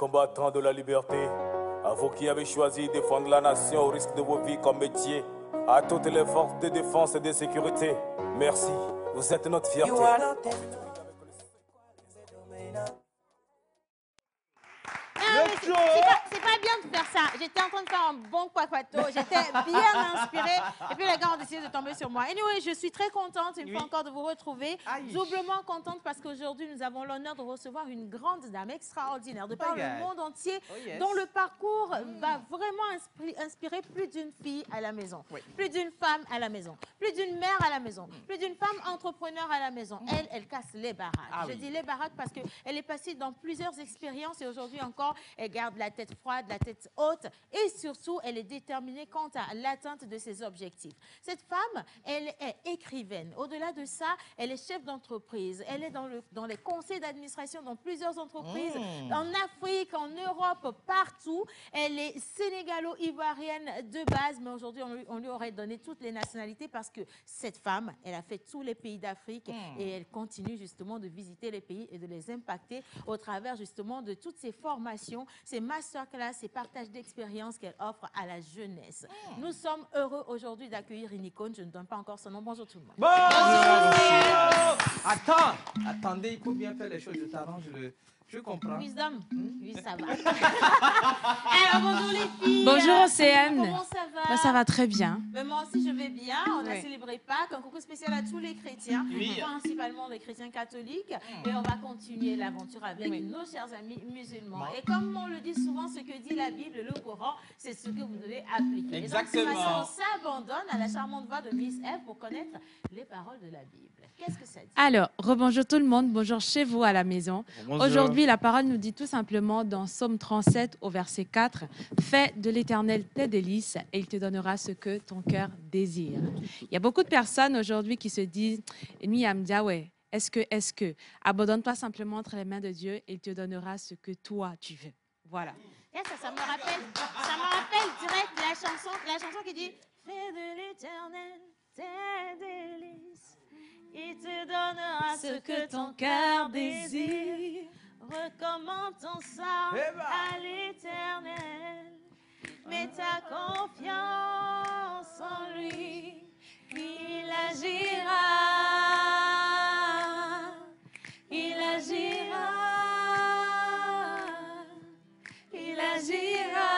combattants de la liberté, à vous qui avez choisi de défendre la nation au risque de vos vies comme métier, à toutes les forces de défense et de sécurité, merci, vous êtes notre fierté. C'est pas bien de faire ça. J'étais en train de faire un bon quaquato. J'étais bien inspirée. Et puis les gars ont décidé de tomber sur moi. Anyway, je suis très contente une fois encore de vous retrouver. Doublement contente parce qu'aujourd'hui, nous avons l'honneur de recevoir une grande dame extraordinaire de par le monde entier dont le parcours va vraiment inspirer plus d'une fille à la maison, plus d'une femme à la maison, plus d'une mère à la maison, plus d'une femme entrepreneur à la maison. Elle casse les baraques. Je dis les baraques parce qu'elle est passée dans plusieurs expériences et aujourd'hui encore, elle garde la tête froide, la tête haute et surtout, elle est déterminée quant à l'atteinte de ses objectifs. Cette femme, elle est écrivaine. Au-delà de ça, elle est chef d'entreprise. Elle est dans les conseils d'administration dans plusieurs entreprises, en Afrique, en Europe, partout. Elle est sénégalo-ivoirienne de base, mais aujourd'hui, on lui aurait donné toutes les nationalités parce que cette femme, elle a fait tous les pays d'Afrique et elle continue justement de visiter les pays et de les impacter au travers justement de toutes ces formations, ces masterclass, ces partages d'expériences qu'elle offre à la jeunesse. Nous sommes heureux aujourd'hui d'accueillir une icône. Je ne donne pas encore son nom. Bonjour tout le monde. Bonjour. Attendez, il faut bien faire les choses. Je t'arrange Je comprends. Wisdom. Oui, ça va. Alors, bonjour les filles. Bonjour Océane. Comment ça va? Ça va très bien. Mais moi aussi, je vais bien. On a célébré Pâques. Un coucou spécial à tous les chrétiens, principalement les chrétiens catholiques. Et on va continuer l'aventure avec nos chers amis musulmans. Et comme on le dit souvent, ce que dit la Bible, le Coran, c'est ce que vous devez appliquer. Exactement. Et donc, on s'abandonne à la charmante voix de Miss Eve pour connaître les paroles de la Bible. Qu'est-ce que ça dit? Alors, rebonjour tout le monde. Bonjour chez vous à la maison. Aujourd'hui, la parole nous dit tout simplement dans Psaume 37 au verset 4, « Fais de l'Éternel tes délices et il te donnera ce que ton cœur désire. » Il y a beaucoup de personnes aujourd'hui qui se disent « est-ce que, abandonne-toi simplement entre les mains de Dieu et il te donnera ce que toi tu veux. » Voilà. Et ça me rappelle direct la chanson qui dit « Fais de l'Éternel tes délices. Il te donnera ce que ton cœur désire. Recommande ton sang à l'Éternel. Mets ta confiance en lui. Il agira. Il agira. Il agira.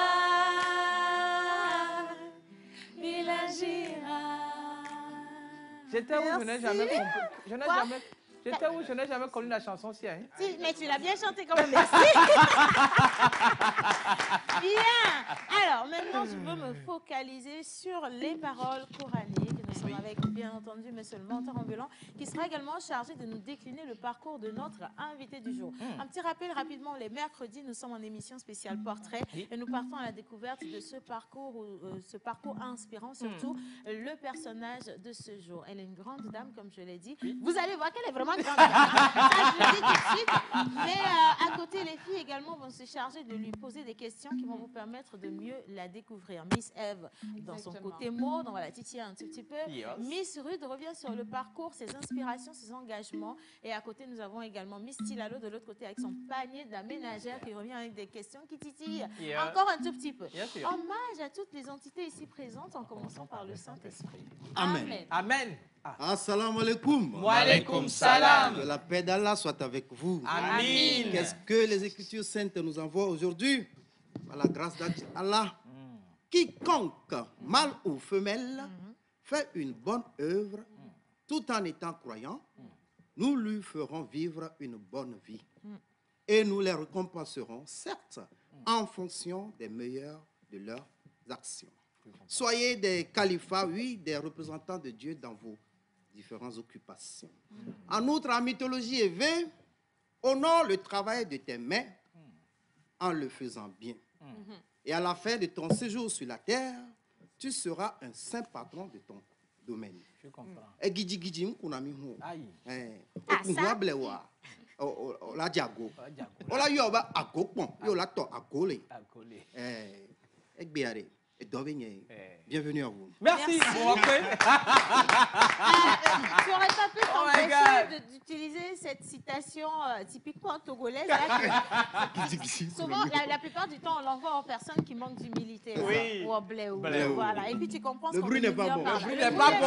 Il agira. J'étais où? Je n'ai jamais compris. J'étais où? Je n'ai jamais connu la chanson si. Si, mais tu l'as bien chanté quand même, merci. Bien. Alors, maintenant, je veux me focaliser sur les paroles coraniques. Nous sommes avec, bien entendu, monsieur le mentor ambulant, qui sera également chargé de nous décliner le parcours de notre invité du jour. Un petit rappel rapidement, les mercredis, nous sommes en émission spéciale portrait et nous partons à la découverte de ce parcours inspirant, surtout le personnage de ce jour. Elle est une grande dame, comme je l'ai dit. Vous allez voir qu'elle est vraiment grande. Ça, je le dis tout de suite. Mais à côté, les filles également vont se charger de lui poser des questions qui vont vous permettre de mieux la découvrir. Miss Eve, dans son côté mode, on va la titiller un tout petit peu. Miss Rude revient sur le parcours, ses inspirations, ses engagements. Et à côté, nous avons également Miss Tilalo de l'autre côté avec son panier de la ménagère qui revient avec des questions qui titillent encore un tout petit peu. Hommage à toutes les entités ici présentes, en commençant par le Saint-Esprit. Amen. Amen. Assalamu alaikum. Wa alaikum salam. Que la paix d'Allah soit avec vous. Amen. Qu'est-ce que les Écritures saintes nous envoient aujourd'hui? Par la grâce d'Allah, quiconque, mâle ou femelle, fait une bonne œuvre, tout en étant croyant, nous lui ferons vivre une bonne vie. Et nous les récompenserons, certes, en fonction des meilleurs de leurs actions. Soyez des califats, oui, des représentants de Dieu dans vos différentes occupations. En outre, en mythologie élevée, honore le travail de tes mains en le faisant bien. Et à la fin de ton séjour sur la terre, tu seras un saint patron de ton domaine. Je comprends. Et gidi gidi m'kunami hu. Aïe. Okunwa blewa. Ola diago. Ola yoba agopon. Yola to agole. Accolé. Egbeare. et Dovegne. Bienvenue à vous. Merci. Bon, après. Tu n'aurais pas pu t'empêcher d'utiliser cette citation typiquement togolaise. Souvent, la plupart du temps, on l'envoie aux personnes qui manquent d'humilité. Oui. Ou au blé. Voilà. Et puis tu comprends ce qu'on bruit veut n'est pas dire bon. par là. Le bruit n'est pas bon.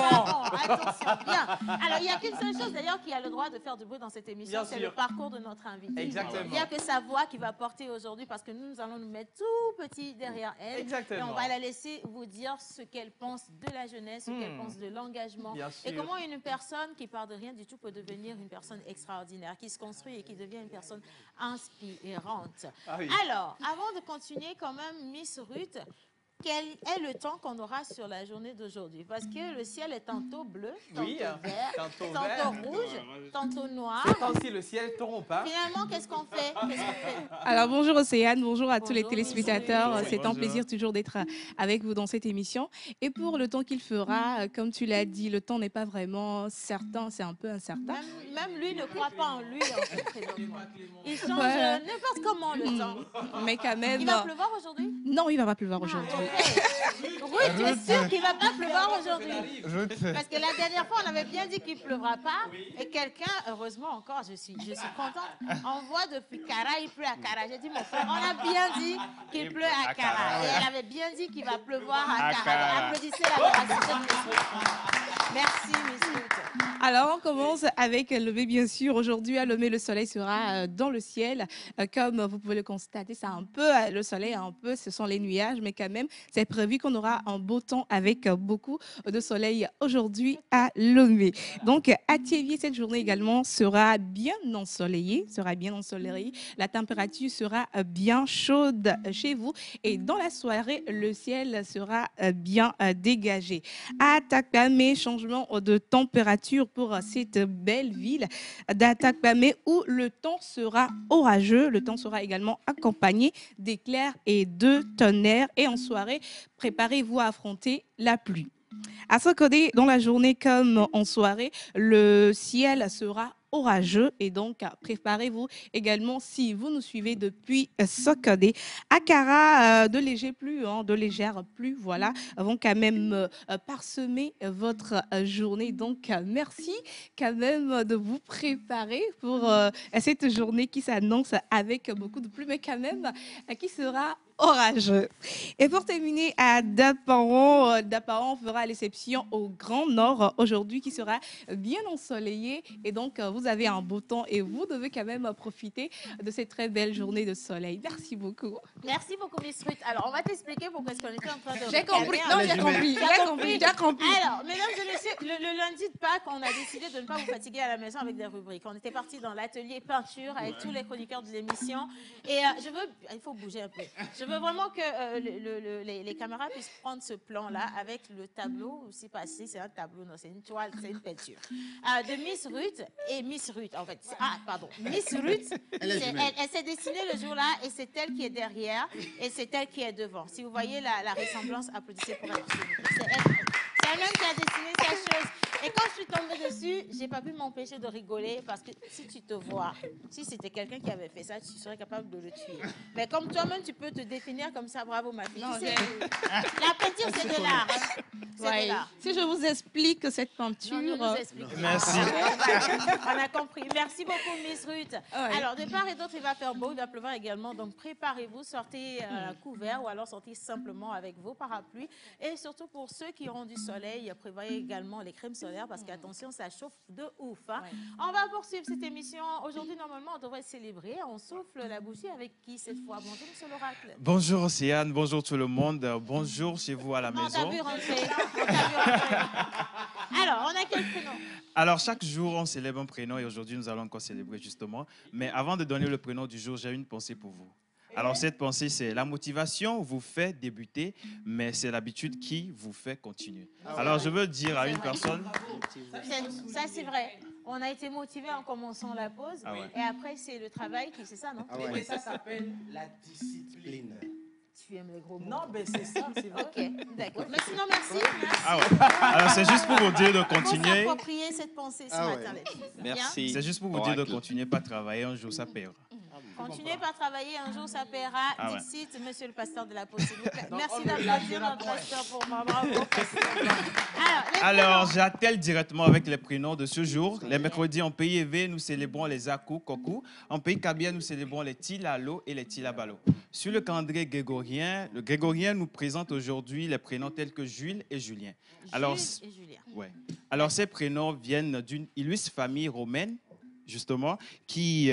Attention, bien. Alors, il n'y a qu'une seule chose d'ailleurs qui a le droit de faire du bruit dans cette émission, c'est le parcours de notre invité. Exactement. Il n'y a que sa voix qui va porter aujourd'hui parce que nous allons nous mettre tout petit derrière elle. Exactement. Et on va la laisser vous dire ce qu'elle pense de la jeunesse, ce qu'elle pense de l'engagement. Et comment une personne qui part de rien du tout peut devenir une personne extraordinaire, qui se construit et qui devient une personne inspirante. Alors, avant de continuer quand même, Miss Ruth, quel est le temps qu'on aura sur la journée d'aujourd'hui? Parce que le ciel est tantôt bleu, tantôt vert, tantôt rouge, tantôt noir. C'est quand si le ciel tombe, hein? Finalement, qu'est-ce qu'on fait? Alors, bonjour Océane, bonjour à tous les Bonjour, téléspectateurs. Miss. C'est un plaisir toujours d'être avec vous dans cette émission. Et pour le temps qu'il fera, comme tu l'as dit, le temps n'est pas vraiment certain, c'est un peu incertain. Même lui ne croit pas en lui, en fait, présentement. Il change n'importe comment le temps. Mais quand même... Il va pleuvoir aujourd'hui? Non, il ne va pas pleuvoir aujourd'hui. Ruth, tu es sûre qu'il ne va pas pleuvoir aujourd'hui? Parce que la dernière fois, on avait bien dit qu'il ne pleuvra pas. Et quelqu'un, heureusement encore, je suis contente, envoie depuis Kara, il pleut à Kara. J'ai dit, mon frère, on a bien dit qu'il pleut à Kara. Et elle avait bien dit qu'il va pleuvoir à Kara. Applaudissez la véracité de Miss Ruth. Merci, Miss Ruth. Alors, on commence avec lever, bien sûr. Aujourd'hui, à Lomé, le soleil sera dans le ciel. Comme vous pouvez le constater, c'est un peu le soleil, un peu, ce sont les nuages, mais quand même, c'est prévu qu'on aura un beau temps avec beaucoup de soleil aujourd'hui à Lomé. Donc, à Thiévier, cette journée également sera bien ensoleillée. La température sera bien chaude chez vous. Et dans la soirée, le ciel sera bien dégagé. À Takpamé, changement de température pour cette belle ville d'Atakpamé où le temps sera orageux. Le temps sera également accompagné d'éclairs et de tonnerres. Et en soirée, préparez-vous à affronter la pluie. À Sokodé, dans la journée comme en soirée, le ciel sera orageux et donc préparez-vous également si vous nous suivez depuis Sokodé. À Kara, de légères pluies, voilà, vont quand même parsemer votre journée. Donc merci quand même de vous préparer pour cette journée qui s'annonce avec beaucoup de pluie, mais quand même qui sera orageux. Et pour terminer, à Daparon, Daparon fera l'exception au Grand Nord aujourd'hui qui sera bien ensoleillé et donc vous avez un beau temps et vous devez quand même profiter de cette très belle journée de soleil. Merci beaucoup. Merci beaucoup, Miss Ruth. Alors, on va t'expliquer pourquoi est-ce qu'on était en train de... J'ai compris. Non, j'ai compris. Alors, mesdames et messieurs, le lundi de Pâques, on a décidé de ne pas vous fatiguer à la maison avec des rubriques. On était parti dans l'atelier peinture avec tous les chroniqueurs de l'émission. Et il faut bouger un peu. Je veux vraiment que les caméras puissent prendre ce plan-là avec le tableau, aussi pas si c'est un tableau, non, c'est une toile, c'est une peinture. De Miss Ruth et Miss Ruth, en fait. Miss Ruth, elle s'est dessinée le jour-là et c'est elle qui est derrière et c'est elle qui est devant. Si vous voyez la ressemblance, applaudissez pour elle. C'est elle-même qui a dessiné sa chose. Et quand je suis tombée dessus, j'ai pas pu m'empêcher de rigoler parce que si tu te vois, si c'était quelqu'un qui avait fait ça, tu serais capable de le tuer. Mais comme toi-même, tu peux te définir comme ça, bravo ma fille. La peinture, c'est de l'art. Hein. C'est de l'art. Si je vous explique cette peinture... Merci. On a compris. Merci beaucoup, Miss Ruth. Ouais. Alors, de part et d'autre, il va faire beau, il va pleuvoir également. Donc, préparez-vous, sortez couvert ou alors sortez simplement avec vos parapluies. Et surtout, pour ceux qui auront du soleil, prévoyez également les crèmes solaires parce qu'attention, ça chauffe de ouf. Hein. Ouais. On va poursuivre cette émission. Aujourd'hui, normalement, on devrait célébrer. On souffle la bougie avec qui cette fois? Bonjour, monsieur l'oracle. Bonjour, Océane. Bonjour, tout le monde. Bonjour chez vous à la maison. On t'a vu rentrer. Alors, on a quel prénom? Alors, chaque jour, on célèbre un prénom et aujourd'hui, nous allons encore célébrer justement. Mais avant de donner le prénom du jour, j'ai une pensée pour vous. Alors, cette pensée, c'est la motivation vous fait débuter, mais c'est l'habitude qui vous fait continuer. Alors, je veux dire à une personne... Ça, c'est vrai. On a été motivé en commençant la pause. Et après, c'est le travail qui... C'est ça, non? Oui, ça s'appelle la discipline. Tu aimes les gros mots. Non, mais c'est ça, c'est vrai. Ok, d'accord. Mais sinon, merci. Ah ouais. Alors, c'est juste pour vous dire de continuer. Vous approprier cette pensée ce matin, les filles. Merci. C'est juste pour vous dire de continuer, pas travailler, un jour ça paiera. Continuez par travailler, un jour ça paiera. Ah ouais. Dixit, monsieur le pasteur de la pause, s'il vous plaît. Merci d'applaudir notre pasteur pour moi. Bravo, pasteur. Alors, j'attelle directement avec les prénoms de ce jour. Les mercredis, en pays élevé, nous célébrons les Aku, Koku. En pays Kabia, nous célébrons les Tilalo et les Tilabalo. Sur le calendrier grégorien, le grégorien nous présente aujourd'hui les prénoms tels que Jules et Julien. Alors, Jules et Julien. Ouais. Alors, ces prénoms viennent d'une illustre famille romaine, justement, qui...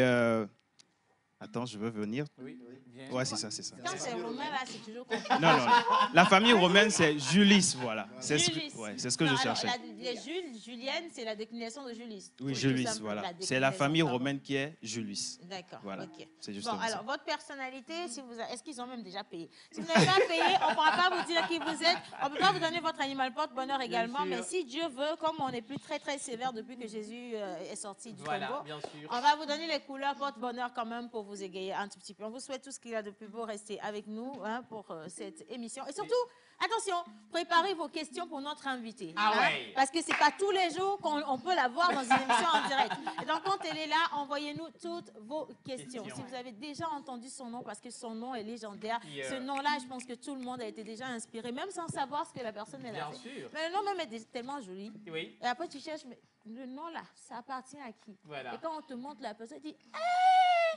Attends, je veux venir. Oui, bien. Ouais, c'est ça, c'est ça. Quand c'est romain, là, c'est toujours compliqué. Non, non. La famille romaine, c'est Julis, voilà. C'est ce Julis. que je cherchais. Les Julienne, c'est la déclinaison de Julis. Oui, Julis, voilà. C'est la famille romaine qui est Julis. D'accord, voilà. ok. C'est justement bon, alors, ça. votre personnalité, est-ce qu'ils ont même déjà payé? Si vous n'avez pas payé, on ne pourra pas vous dire qui vous êtes. On ne peut pas vous donner votre animal porte-bonheur également. Mais si Dieu veut, comme on n'est plus très, très sévère depuis que Jésus est sorti du tombeau, on va vous donner les couleurs porte-bonheur quand même pour vous égayer un tout petit peu. On vous souhaite tout ce qu'il y a de plus beau. Restez avec nous pour cette émission. Et surtout, attention, préparez vos questions pour notre invité. Ah ouais. Parce que ce n'est pas tous les jours qu'on peut la voir dans une émission en direct. Et donc, quand elle est là, envoyez-nous toutes vos questions. Si vous avez déjà entendu son nom, parce que son nom est légendaire, ce nom-là, je pense que tout le monde a été déjà inspiré, même sans savoir ce que la personne est là. Bien sûr. Mais le nom même est tellement joli. Oui. Et après, tu cherches, mais le nom là, ça appartient à qui? Voilà. Et quand on te montre la personne, tu dis,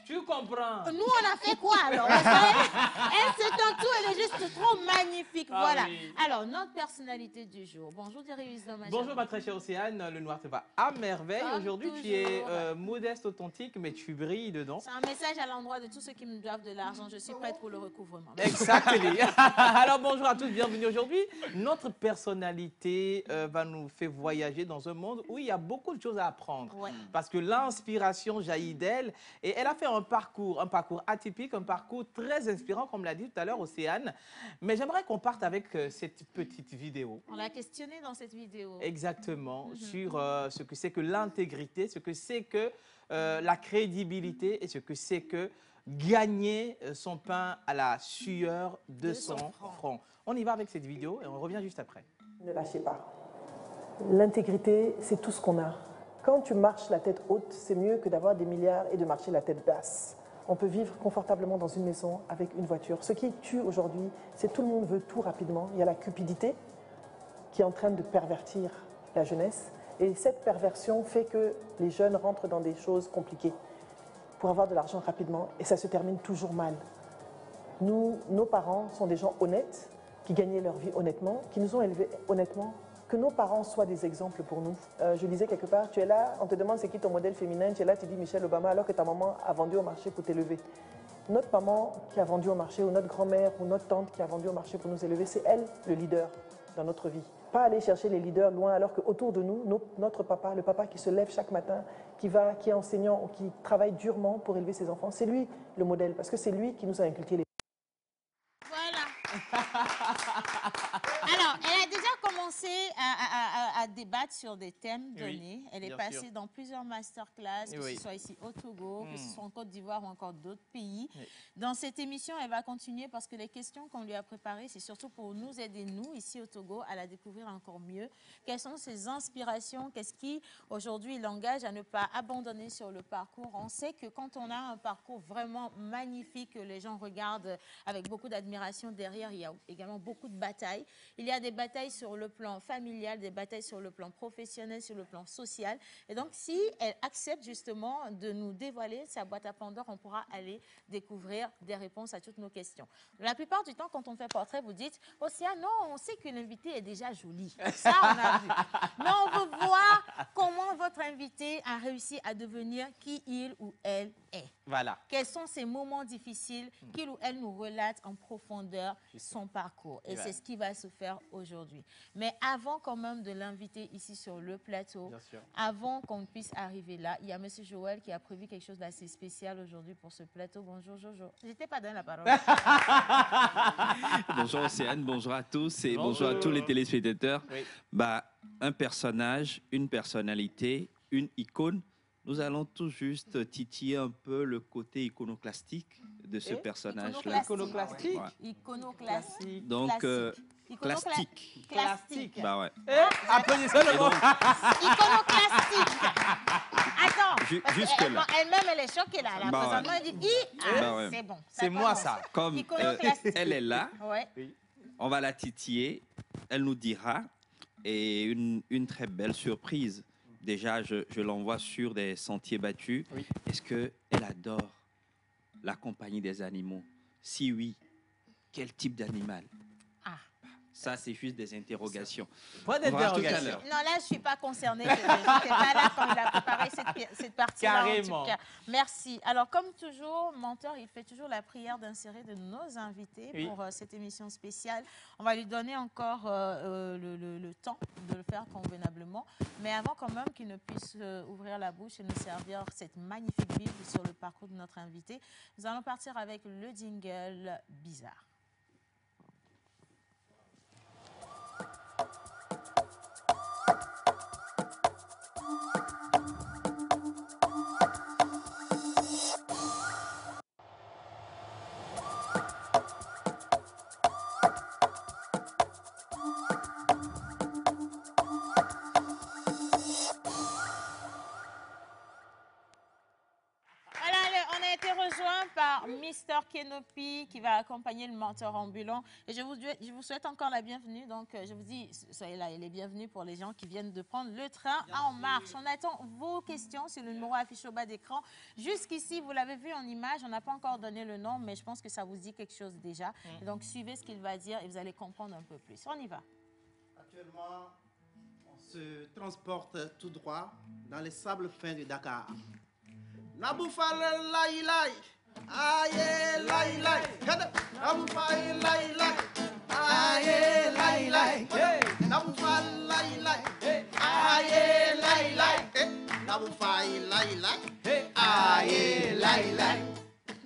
tu comprends. Nous, on a fait quoi alors? Elle, c'est un tout, elle est juste trop magnifique. Ah, voilà. Oui. Alors, notre personnalité du jour. Bonjour, Dérius. Bonjour, ma très chère Océane. Le noir te va à merveille. Aujourd'hui, tu es modeste, authentique, mais tu brilles dedans. C'est un message à l'endroit de tous ceux qui me doivent de l'argent. Je suis prête pour le recouvrement. Exactement. Alors, bonjour à tous, bienvenue aujourd'hui. Notre personnalité va nous faire voyager dans un monde où il y a beaucoup de choses à apprendre. Ouais. Parce que l'inspiration jaillit d'elle et elle a fait un parcours atypique, un parcours très inspirant, comme l'a dit tout à l'heure Océane. Mais j'aimerais qu'on parte avec cette petite vidéo. On l'a questionné dans cette vidéo. Exactement, sur ce que c'est que l'intégrité, ce que c'est que la crédibilité et ce que c'est que gagner son pain à la sueur de son front. On y va avec cette vidéo et on revient juste après. Ne lâchez pas. L'intégrité, c'est tout ce qu'on a. Quand tu marches la tête haute, c'est mieux que d'avoir des milliards et de marcher la tête basse. On peut vivre confortablement dans une maison avec une voiture. Ce qui tue aujourd'hui, c'est tout le monde veut tout rapidement. Il y a la cupidité qui est en train de pervertir la jeunesse. Et cette perversion fait que les jeunes rentrent dans des choses compliquées pour avoir de l'argent rapidement. Et ça se termine toujours mal. Nous, nos parents sont des gens honnêtes, qui gagnaient leur vie honnêtement, qui nous ont élevés honnêtement. Que nos parents soient des exemples pour nous. Je lisais quelque part, tu es là, on te demande c'est qui ton modèle féminin, tu es là, tu dis Michelle Obama, alors que ta maman a vendu au marché pour t'élever. Notre maman qui a vendu au marché, ou notre grand-mère, ou notre tante qui a vendu au marché pour nous élever, c'est elle le leader dans notre vie. Pas aller chercher les leaders loin, alors qu'autour de nous, notre papa, le papa qui se lève chaque matin, qui est enseignant ou qui travaille durement pour élever ses enfants, c'est lui le modèle, parce que c'est lui qui nous a inculqué les... Alors, elle a déjà commencé à débattre sur des thèmes donnés. Elle est passée dans plusieurs masterclass, que ce soit ici au Togo, que ce soit en Côte d'Ivoire ou encore d'autres pays. Dans cette émission, elle va continuer parce que les questions qu'on lui a préparées, c'est surtout pour nous aider, nous, ici au Togo, à la découvrir encore mieux. Quelles sont ses inspirations? Qu'est-ce qui, aujourd'hui, l'engage à ne pas abandonner sur le parcours? On sait que quand on a un parcours vraiment magnifique, que les gens regardent avec beaucoup d'admiration derrière, il y a également beaucoup de batailles. Il y a des batailles sur le plan familial, des batailles sur le plan professionnel, sur le plan social. Et donc, si elle accepte justement de nous dévoiler sa boîte à Pandore, on pourra aller découvrir des réponses à toutes nos questions. La plupart du temps, quand on fait portrait, vous dites « Océane, non, on sait que l'invité est déjà jolie. » Ça, on a vu. Mais on veut voir comment votre invité a réussi à devenir qui il ou elle est. Voilà. Quels sont ces moments difficiles qu'il ou elle nous relate en profondeur son parcours. Et c'est ce qui va se faire aujourd'hui. Mais avant quand même de l'inviter ici sur le plateau, avant qu'on puisse arriver là, il y a M. Joël qui a prévu quelque chose d'assez spécial aujourd'hui pour ce plateau. Bonjour Jojo. Je n'étais pas dans la parole. Bonjour Océane, bonjour à tous et bonjour à tous les téléspectateurs. Un personnage, une personnalité, une icône. Nous allons tout juste titiller un peu le côté iconoclastique de ce personnage-là. Iconoclastique. Iconoclastique. Donc, Plastique. Plastique. Bah ouais. Applaudissez le mot. Iconoclastique. Attends. Jusque-là. Elle-même, elle est choquée là. Là. Bah présentement, elle dit ouais. c'est bon. C'est moi ça. Comme elle est là, Ouais. on va la titiller, elle nous dira, et une très belle surprise. Déjà, je l'envoie sur des sentiers battus. Oui. Est-ce qu'elle adore la compagnie des animaux? Si oui, quel type d'animal? Ça, c'est juste des interrogations. Pas On verra tout à d'interrogation. l'heure. Non, là, je ne suis pas concernée. Je n'étais pas là quand il a préparé cette partie-là. Carrément. En tout cas. Merci. Alors, comme toujours, Mentor, il fait toujours la prière d'insérer de nos invités pour cette émission spéciale. On va lui donner encore le temps de le faire convenablement. Mais avant quand même qu'il ne puisse ouvrir la bouche et nous servir cette magnifique Bible sur le parcours de notre invité, nous allons partir avec le jingle bizarre. Par Mr. Kenopi qui va accompagner le mentor ambulant. Et je vous souhaite encore la bienvenue. Donc, je vous dis, soyez là, les bienvenus pour les gens qui viennent de prendre le train en marche. On attend vos questions sur le numéro affiché au bas d'écran. Jusqu'ici, vous l'avez vu en image, on n'a pas encore donné le nom, mais je pense que ça vous dit quelque chose déjà. Et donc, suivez ce qu'il va dire et vous allez comprendre un peu plus. On y va. Actuellement, on se transporte tout droit dans les sables fins de Dakar. Naboufal lai lai, aïe lai lai, Naboufal lai lai, aïe lai lai, Naboufal lai lai, aïe lai lai, Naboufal lai lai, aïe lai lai.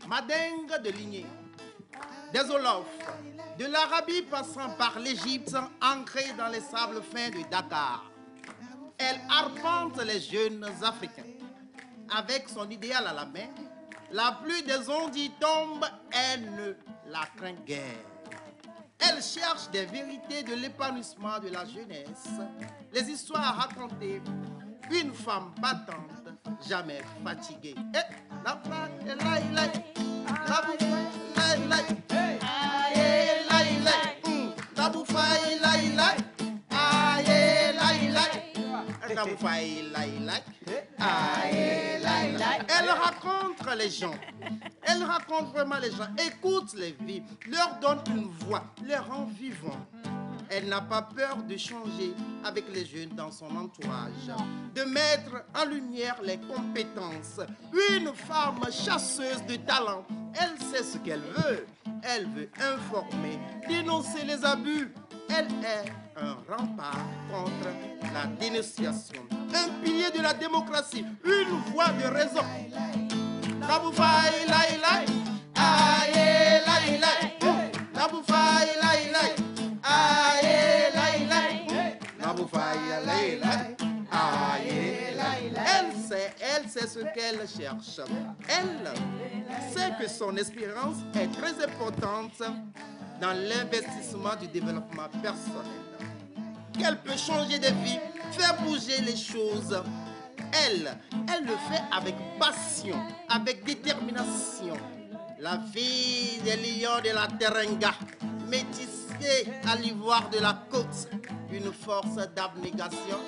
Madingue de lignée, des Olofs, de l'Arabie passant par l'Égypte, ancrée dans les sables fins de Dakar. Elle arpente les jeunes Africains. Avec son idéal à la main, la pluie des ondes y tombe, elle ne la craint guère. Elle cherche des vérités de l'épanouissement de la jeunesse, les histoires à raconter, une femme battante, jamais fatiguée. La elle rencontre les gens. Elle rencontre vraiment les gens. Écoute les vies. Leur donne une voix. Les rend vivants. Elle n'a pas peur de changer avec les jeunes dans son entourage. De mettre en lumière les compétences. Une femme chasseuse de talent. Elle sait ce qu'elle veut. Elle veut informer, dénoncer les abus. Elle est un rempart contre la dénonciation. Un pilier de la démocratie, une voix de raison. Naboufai lai lai, aïe lai lai, Naboufai lai lai, aïe lai lai, Naboufai lai lai, aïe lai lai. Elle sait ce qu'elle cherche. Elle sait que son espérance est très importante dans l'investissement du développement personnel. Qu'elle peut changer de vie, faire bouger les choses. Elle le fait avec passion, avec détermination. La vie des lions de la Teranga, métissée à l'ivoire de la côte, une force d'abnégation.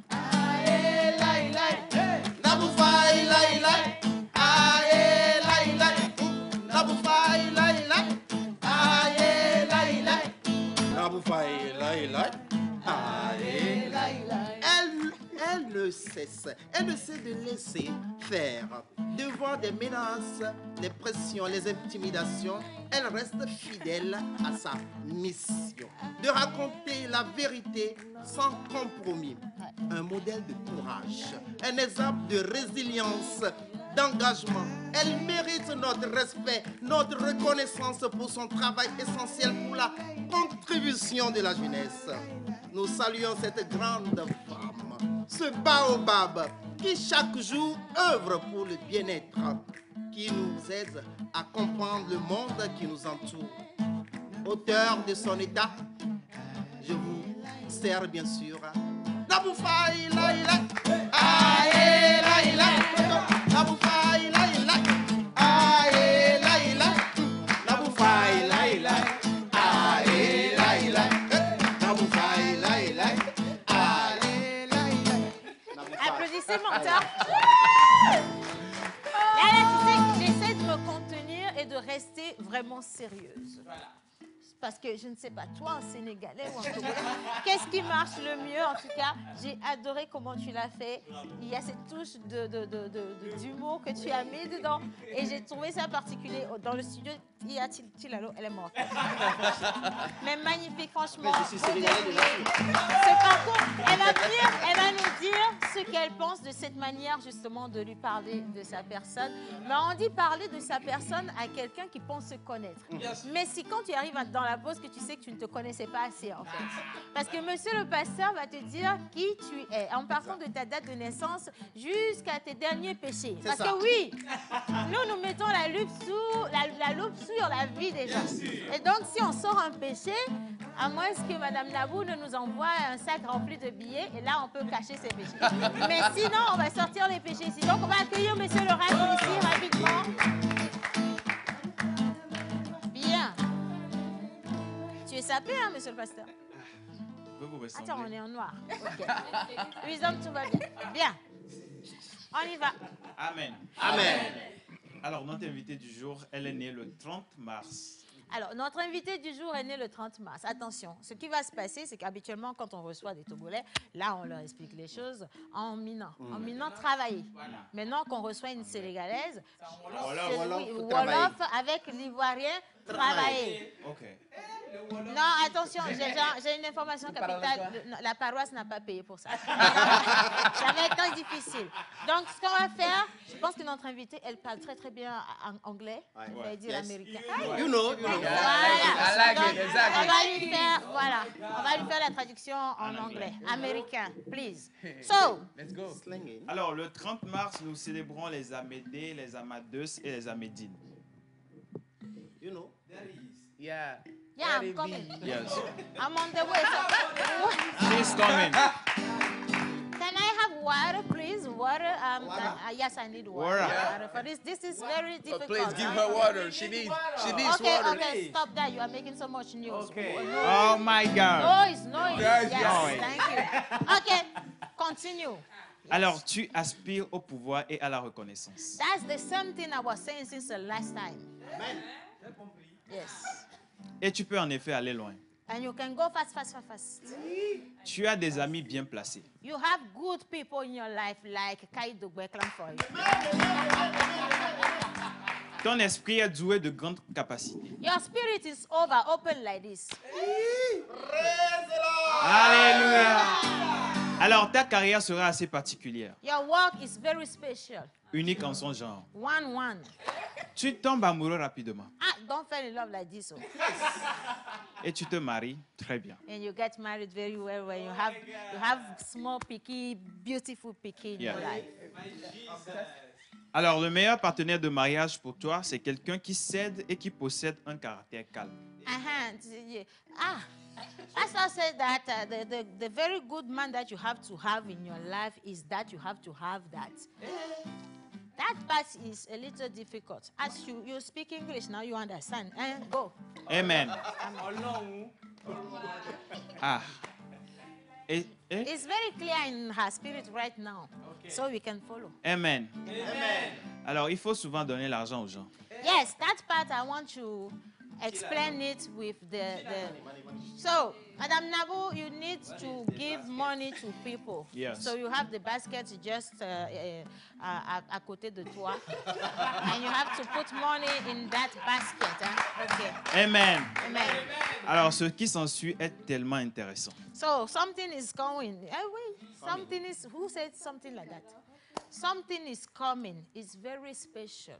Aïe, lai, lai, Naboufai, lai, lai, aïe, lai, lai, Naboufai, lai, lai, aïe, lai, lai, Naboufai, lai, lai, aïe, lai, lai. Elle ne cesse de laisser faire. Devant des menaces, les pressions, les intimidations, elle reste fidèle à sa mission. De raconter la vérité sans compromis. Un modèle de courage, un exemple de résilience, d'engagement. Elle mérite notre respect, notre reconnaissance pour son travail essentiel pour la contribution de la jeunesse. Nous saluons cette grande femme, ce baobab qui chaque jour œuvre pour le bien-être, qui nous aide à comprendre le monde qui nous entoure. hauteur de son état. Je vous sers bien sûr. Naboufaï la ila, aïe la ila, Naboufaï la ila, aïe la ila, Naboufaï la ila, aïe la ila, Naboufaï la ila, aïe la ila. Applaudissez menteur. J'essaie de me contenir et de rester vraiment sérieuse. Parce que je ne sais pas, toi, en Sénégalais ou en Togolais, qu'est-ce qui marche le mieux? En tout cas, j'ai adoré comment tu l'as fait. Il y a cette touche d'humour que tu as mis dedans. Et j'ai trouvé ça particulier. Dans le studio, il y a Tilalo, elle est morte. Mais magnifique, franchement. Mais je suis Sénégalais déjà. Ce parcours, elle va nous dire ce qu'elle pense de cette manière, justement, de lui parler de sa personne. Mais on dit parler de sa personne à quelqu'un qui pense se connaître. Mais si quand tu arrives dans la pause que tu sais que tu ne te connaissais pas assez, en fait. Parce que monsieur le pasteur va te dire qui tu es, en partant de ta date de naissance jusqu'à tes derniers péchés. Parce que oui, nous mettons la loupe sur la vie des gens. Et donc, si on sort un péché, à moins que Madame Nabou ne nous envoie un sac rempli de billets, et là, on peut cacher ses péchés. Mais sinon, on va sortir les péchés ici. Donc, on va accueillir monsieur le rabbin ici, rapidement. Bien. Tu es sapé, hein, monsieur le pasteur? Attends, on est en noir. Ok. Wisdom, tout va bien. Bien. On y va. Amen. Amen. Alors, notre invitée du jour, elle est née le 30 mars. Alors, notre invité du jour est né le 30 mars. Attention, ce qui va se passer, c'est qu'habituellement, quand on reçoit des Togolais, là, on leur explique les choses en minant. En minant, travailler. Maintenant qu'on reçoit une Sénégalaise, Wolof avec l'Ivoirien, travailler. Ok. Non, attention, j'ai une information capitale. La paroisse n'a pas payé pour ça. Ça va être très difficile. Donc, ce qu'on va faire, je pense que notre invitée, elle parle très très bien anglais. Elle va dire américain. You know. Voilà. Donc, on va lui faire la traduction en anglais. Américain, please. So, let's go. Alors, le 30 mars, nous célébrons les Amédées, les Amadeuses et les Amédines. You know. Yeah. Yeah, I'm coming. Yes. I'm on the way. She's coming. Can I have water, please? Water? Yes, I need water. Water for this. This is very difficult. Please give her water. She needs water. Okay, stop that. You are making so much noise. Okay. Oh my God. Noise. Yes, Yes, thank you. Okay, continue. Alors, tu aspires au pouvoir et à la reconnaissance. That's the same thing I was saying since the last time. Amen. Yes. Et tu peux en effet aller loin. And you can go fast. Tu as des amis bien placés. You have good people in your life like Kaido Beklam for you. Ton esprit est doué de grandes capacités. Your spirit is open like this. Alléluia. Alors, ta carrière sera assez particulière, Your work is very special. unique en son genre. One. Tu tombes amoureux rapidement Don't fall in love like this. et tu te maries très bien. And you get married very well when you have small picky, beautiful picky in your life. Alors, le meilleur partenaire de mariage pour toi, c'est quelqu'un qui cède et qui possède un caractère calme. Pastor said that the very good man that you have to have in your life is that you have to have that. That part is a little difficult. As you speak English now, you understand. Go. Amen. It's very clear in her spirit right now, so we can follow. Amen. Alors, il faut souvent donner l'argent aux gens. Yes, that part I want to explain it with the. So, Madame Nabou, you need to give money to people. Yes. So you have the basket just à côté de toi, and you have to put money in that basket. Okay. Amen. Amen. Alors, ce qui s'ensuit est tellement intéressant. So something is going. Something is. Who said something like that? Something is coming. It's very special.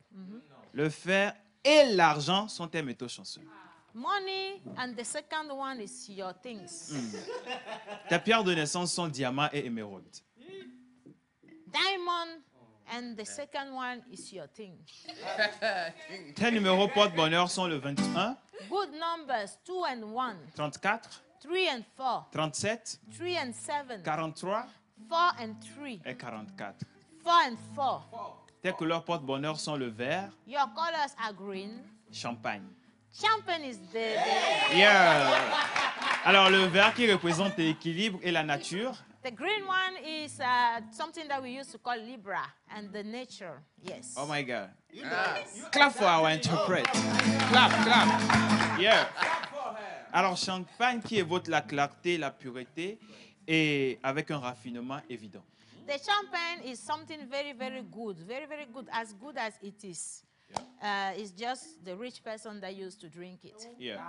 Le fer et l'argent sont tes métaux chanceux. Money and the second one is your things. Tes pierres de naissance sont diamants et émeraudes. Diamond And the second one is your thing. Tes numéros porte-bonheur sont le 21, Good numbers, 2 and 1, 34, 3 and 4, 37, 3 and 7, 43 4 and 3, et 44. 4 and 4. Tes couleurs porte-bonheur sont le vert, Your colors are green. champagne. Champagne is the Yeah. Alors, le vert qui représente l'équilibre et la nature. green one is something that we used to call Libra and the nature. Yes. Oh my God. Clap for our interprète. Clap, clap. Yeah. Alors, champagne qui évoque la clarté, la pureté et avec un raffinement évident. The champagne is something very, very good, as good as it is. It's just the rich person that used to drink it. Yeah.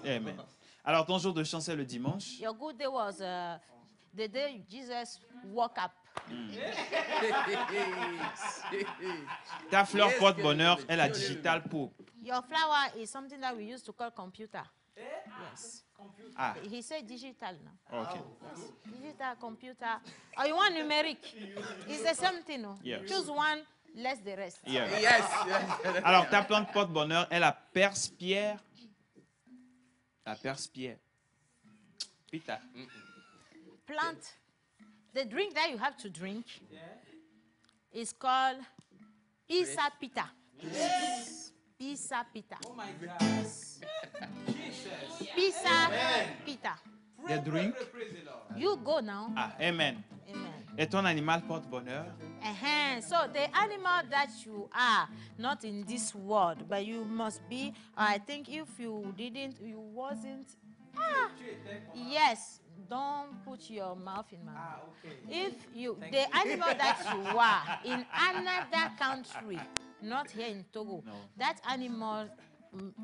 Amen. Alors, ton jour de chance est le dimanche. Your good day was the day Jesus woke up. Ta fleur porte-bonheur est la digital pourpre. Your flower is something that we used to call computer. Yes. Ah. He said digital now. Okay. Yes. Digital, computer. Oh, you want numeric? It's the same thing. No? Yeah. Choose one, less the rest. Yeah. Yes. Alors, ta plante porte-bonheur est la perspierre. La perspierre. Pita. Plant. The drink that you have to drink is called Pisa Pita. Yes. Pisa Pita. Oh my God. Pisa Pita. The drink. You go now. Ah, amen. Amen. Et ton animal porte-bonheur? So the animal that you are, not in this world, but you must be, I think if you wasn't, yes, don't put your mouth in my mouth. If you, the animal that you are in another country, not here in Togo, that animal,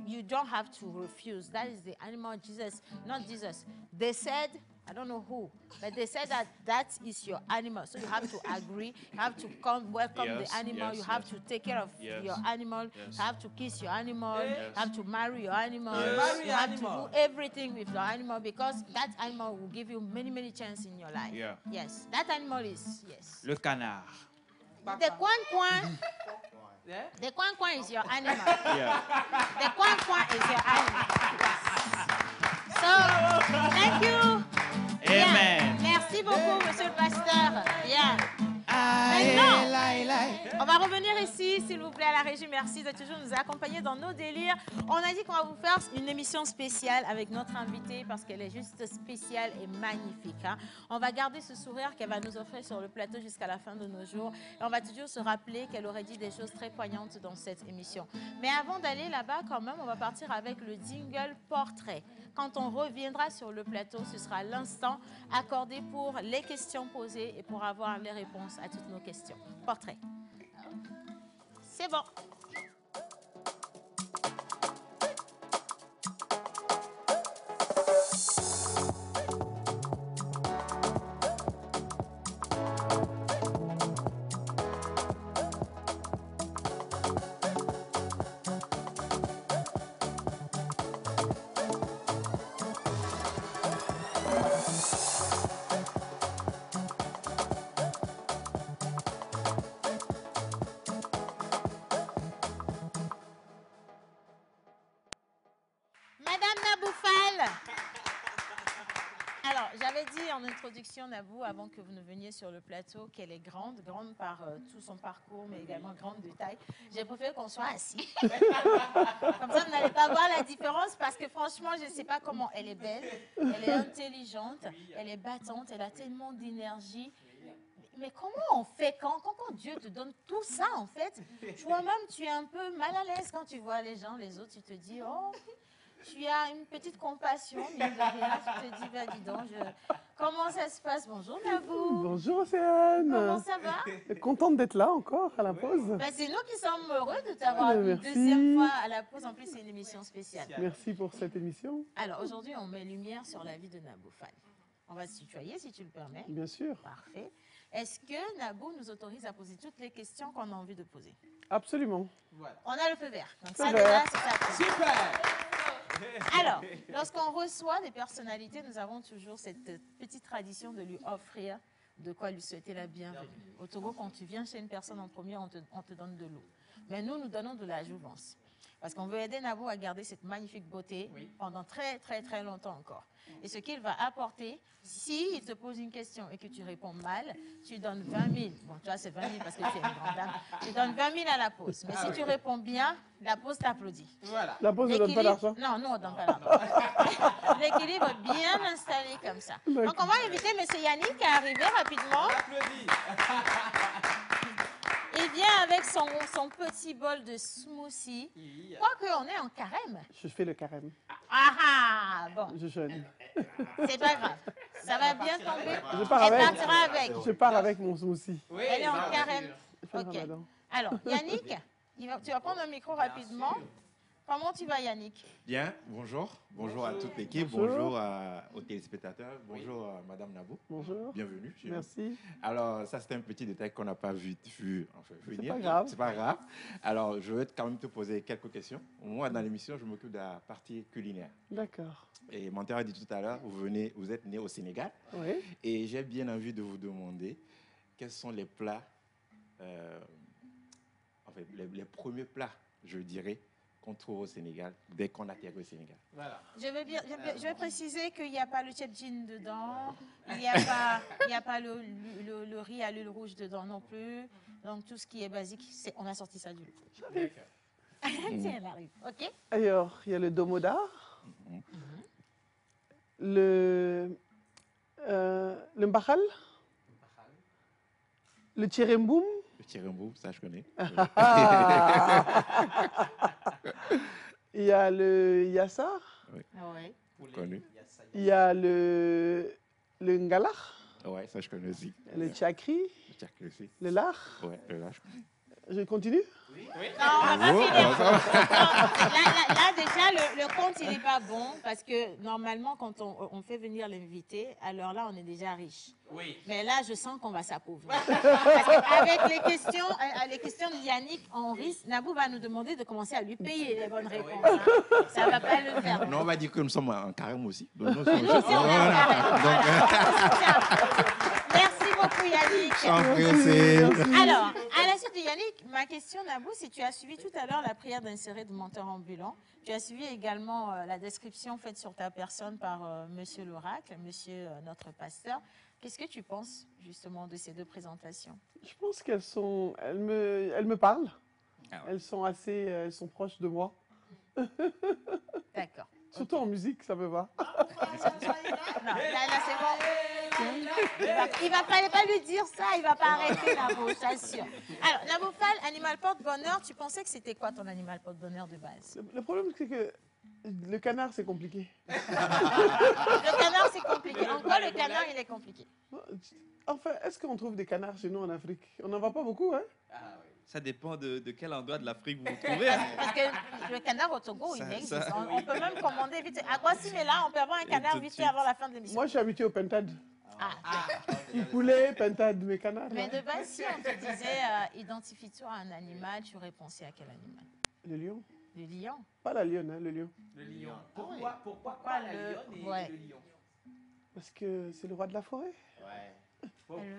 you don't have to refuse. That is the animal Jesus, not Jesus. They said, I don't know who, but they said that that is your animal. So you have to agree, you have to welcome the animal, you have to take care of your animal, you have to kiss your animal, you have to marry your animal, you have to do everything with your animal because that animal will give you many, many chances in your life. Yeah. Yes, that animal is, yes. Le canard. The kwan-kwan. The kwan-kwan is your animal. Yeah. The kwan-kwan is your animal. So, thank you. Amen. Bien. Merci beaucoup, monsieur le pasteur. Bien. Maintenant, on va revenir ici, s'il vous plaît, à la régie. Merci de toujours nous accompagner dans nos délires. On a dit qu'on va vous faire une émission spéciale avec notre invitée parce qu'elle est juste spéciale et magnifique. Hein. On va garder ce sourire qu'elle va nous offrir sur le plateau jusqu'à la fin de nos jours. Et on va toujours se rappeler qu'elle aurait dit des choses très poignantes dans cette émission. Mais avant d'aller là-bas, quand même, on va partir avec le jingle portrait. Quand on reviendra sur le plateau, ce sera l'instant accordé pour les questions posées et pour avoir les réponses à toutes nos questions. Portrait. C'est bon. En introduction, Nabou, avant que vous ne veniez sur le plateau, qu'elle est grande par tout son parcours, mais également grande de taille. J'ai préféré qu'on soit assis. Comme ça, vous n'allez pas voir la différence, parce que franchement, je ne sais pas comment elle est belle, elle est intelligente, elle est battante, elle a tellement d'énergie. Mais comment on fait quand Dieu te donne tout ça, en fait, toi-même, tu es un peu mal à l'aise quand tu vois les gens, les autres, tu te dis, oh... Tu as une petite compassion, mine de rien. Tu te dis, bah, dis donc, comment ça se passe? Bonjour, Nabou. Bonjour, Océane. Comment ça va? Contente d'être là encore à la pause. Bah, c'est nous qui sommes heureux de t'avoir une deuxième fois à la pause. En plus, c'est une émission spéciale. Merci pour cette émission. Alors, aujourd'hui, on met lumière sur la vie de Nabou Fall. On va se tutoyer, si tu le permets. Bien sûr. Parfait. Est-ce que Nabou nous autorise à poser toutes les questions qu'on a envie de poser? Absolument. Voilà. On a le feu vert. Donc, feu ça, vert. déjà, c'est ça. Super. Alors, lorsqu'on reçoit des personnalités, nous avons toujours cette petite tradition de lui offrir de quoi lui souhaiter la bienvenue. Au Togo, quand tu viens chez une personne en premier, on te donne de l'eau. Mais nous donnons de la jouvence. Parce qu'on veut aider Nabou à garder cette magnifique beauté pendant très, très, très longtemps encore. Et ce qu'il va apporter, s'il te pose une question et que tu réponds mal, tu donnes 20 000. Bon, tu vois, c'est 20 000 parce que tu es une grande dame. Tu donnes 20 000 à la pause. Mais si tu réponds bien, la pause t'applaudit. Voilà. La pause ne donne pas d'argent? Non, nous, on ne donne pas d'argent. L'équilibre est bien installé comme ça. Donc, on va inviter M. Yannick à arriver rapidement. Il vient avec son petit bol de smoothie. Quoique, on est en carême. Je fais le carême. Ah, bon. Je jeûne. C'est pas grave. Ça va bien tomber. Je pars avec. Elle partira avec. Je pars avec mon smoothie. Oui, elle est en carême. Ok. Ramadan. Alors, Yannick, tu vas prendre un micro rapidement. Comment tu vas, Yannick? Bien, bonjour. Bonjour à toute l'équipe, bonjour aux téléspectateurs, bonjour à Madame Nabou. Bonjour. Bienvenue. Merci. Alors, ça, c'était un petit détail qu'on n'a pas vu venir. C'est pas grave. C'est pas grave. Alors, je vais quand même te poser quelques questions. Moi, dans l'émission, je m'occupe de la partie culinaire. D'accord. Et Monteur a dit tout à l'heure, vous êtes né au Sénégal. Oui. Et j'ai bien envie de vous demander quels sont les plats, les premiers plats, je dirais, qu'on trouve au Sénégal dès qu'on atterrit au Sénégal. Voilà. Je vais préciser qu'il n'y a pas le tchèp-djin dedans, il n'y a pas le riz à l'huile rouge dedans non plus. Donc tout ce qui est basique, on a sorti ça du lot. Tiens, elle arrive. OK. Alors, il y a le domoda, le mbakal, le tchéremboum. Le tchéremboum, ça je connais. Il y a le yassar. Oui. Oui. Connu. Il y a le ngala. Oui, ça je connais aussi. Le tchakri. Le tchakri aussi. Le lard. Oui, le lard. Je continue? Oui. Non, on va pas finir. Là, déjà, le compte, il n'est pas bon parce que normalement, quand on fait venir l'invité, alors là, on est déjà riche. Oui. Mais là, je sens qu'on va s'appauvrir. Avec les questions de Yannick, on risque. Nabou va nous demander de commencer à lui payer les bonnes réponses. Hein. Ça ne va pas le faire. Non, on va dire que nous sommes en carême aussi. Donc, nous aussi, on est en carême. Merci beaucoup, Yannick. Alors, à la suite de Yannick, ma question, Nabou, si tu as suivi tout à l'heure la prière d'insérer de menteur ambulant, tu as suivi également la description faite sur ta personne par Monsieur l'Oracle, Monsieur notre pasteur. Qu'est-ce que tu penses justement de ces deux présentations? Je pense elles me parlent. Ah ouais. Elles sont proches de moi. D'accord. Surtout en musique, ça me va. Non, là c'est bon. Il va pas lui dire ça, il va pas arrêter Nabou, je t'assure. Alors, Nabou Fall, animal porte-bonheur, tu pensais que c'était quoi ton animal porte-bonheur de base? Le problème, c'est que le canard, c'est compliqué. Le canard, c'est compliqué. En quoi le canard, il est compliqué? Enfin, est-ce qu'on trouve des canards chez nous en Afrique? On n'en voit pas beaucoup, hein? Ah, oui. Ça dépend de quel endroit de l'Afrique vous vous trouvez. Hein. Parce que le canard au Togo, il existe. On peut même commander vite. À Guassim est là, on peut avoir un canard vite fait avant la fin de l'émission. Moi, je suis habitué au pentade. Poulet, pentade, mes canards. Mais de base, si on te disait identifie-toi à un animal, tu aurais pensé à quel animal? Le lion. Le lion? Pas la lionne, hein, le lion. Le lion. Pourquoi pas la lionne et le lion? Parce que c'est le roi de la forêt. Ouais. Elle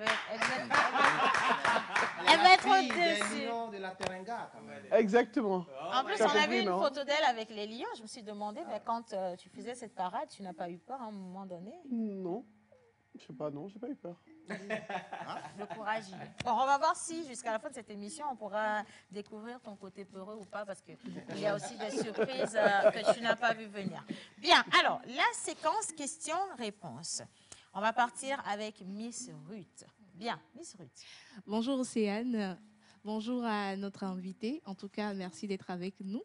va être au-dessus. De la Terenga, quand même. Exactement. En plus, on a vu une photo d'elle avec les lions. Je me suis demandé, mais quand tu faisais cette parade, tu n'as pas eu peur à un moment donné? Non. Je sais pas, non, j'ai pas eu peur. Le courage. Bon, on va voir si, jusqu'à la fin de cette émission, on pourra découvrir ton côté peureux ou pas, parce qu'il y a aussi des surprises que tu n'as pas vu venir. Bien, alors, la séquence questions-réponses. On va partir avec Miss Ruth. Bien, Miss Ruth. Bonjour Océane, bonjour à notre invité. En tout cas, merci d'être avec nous.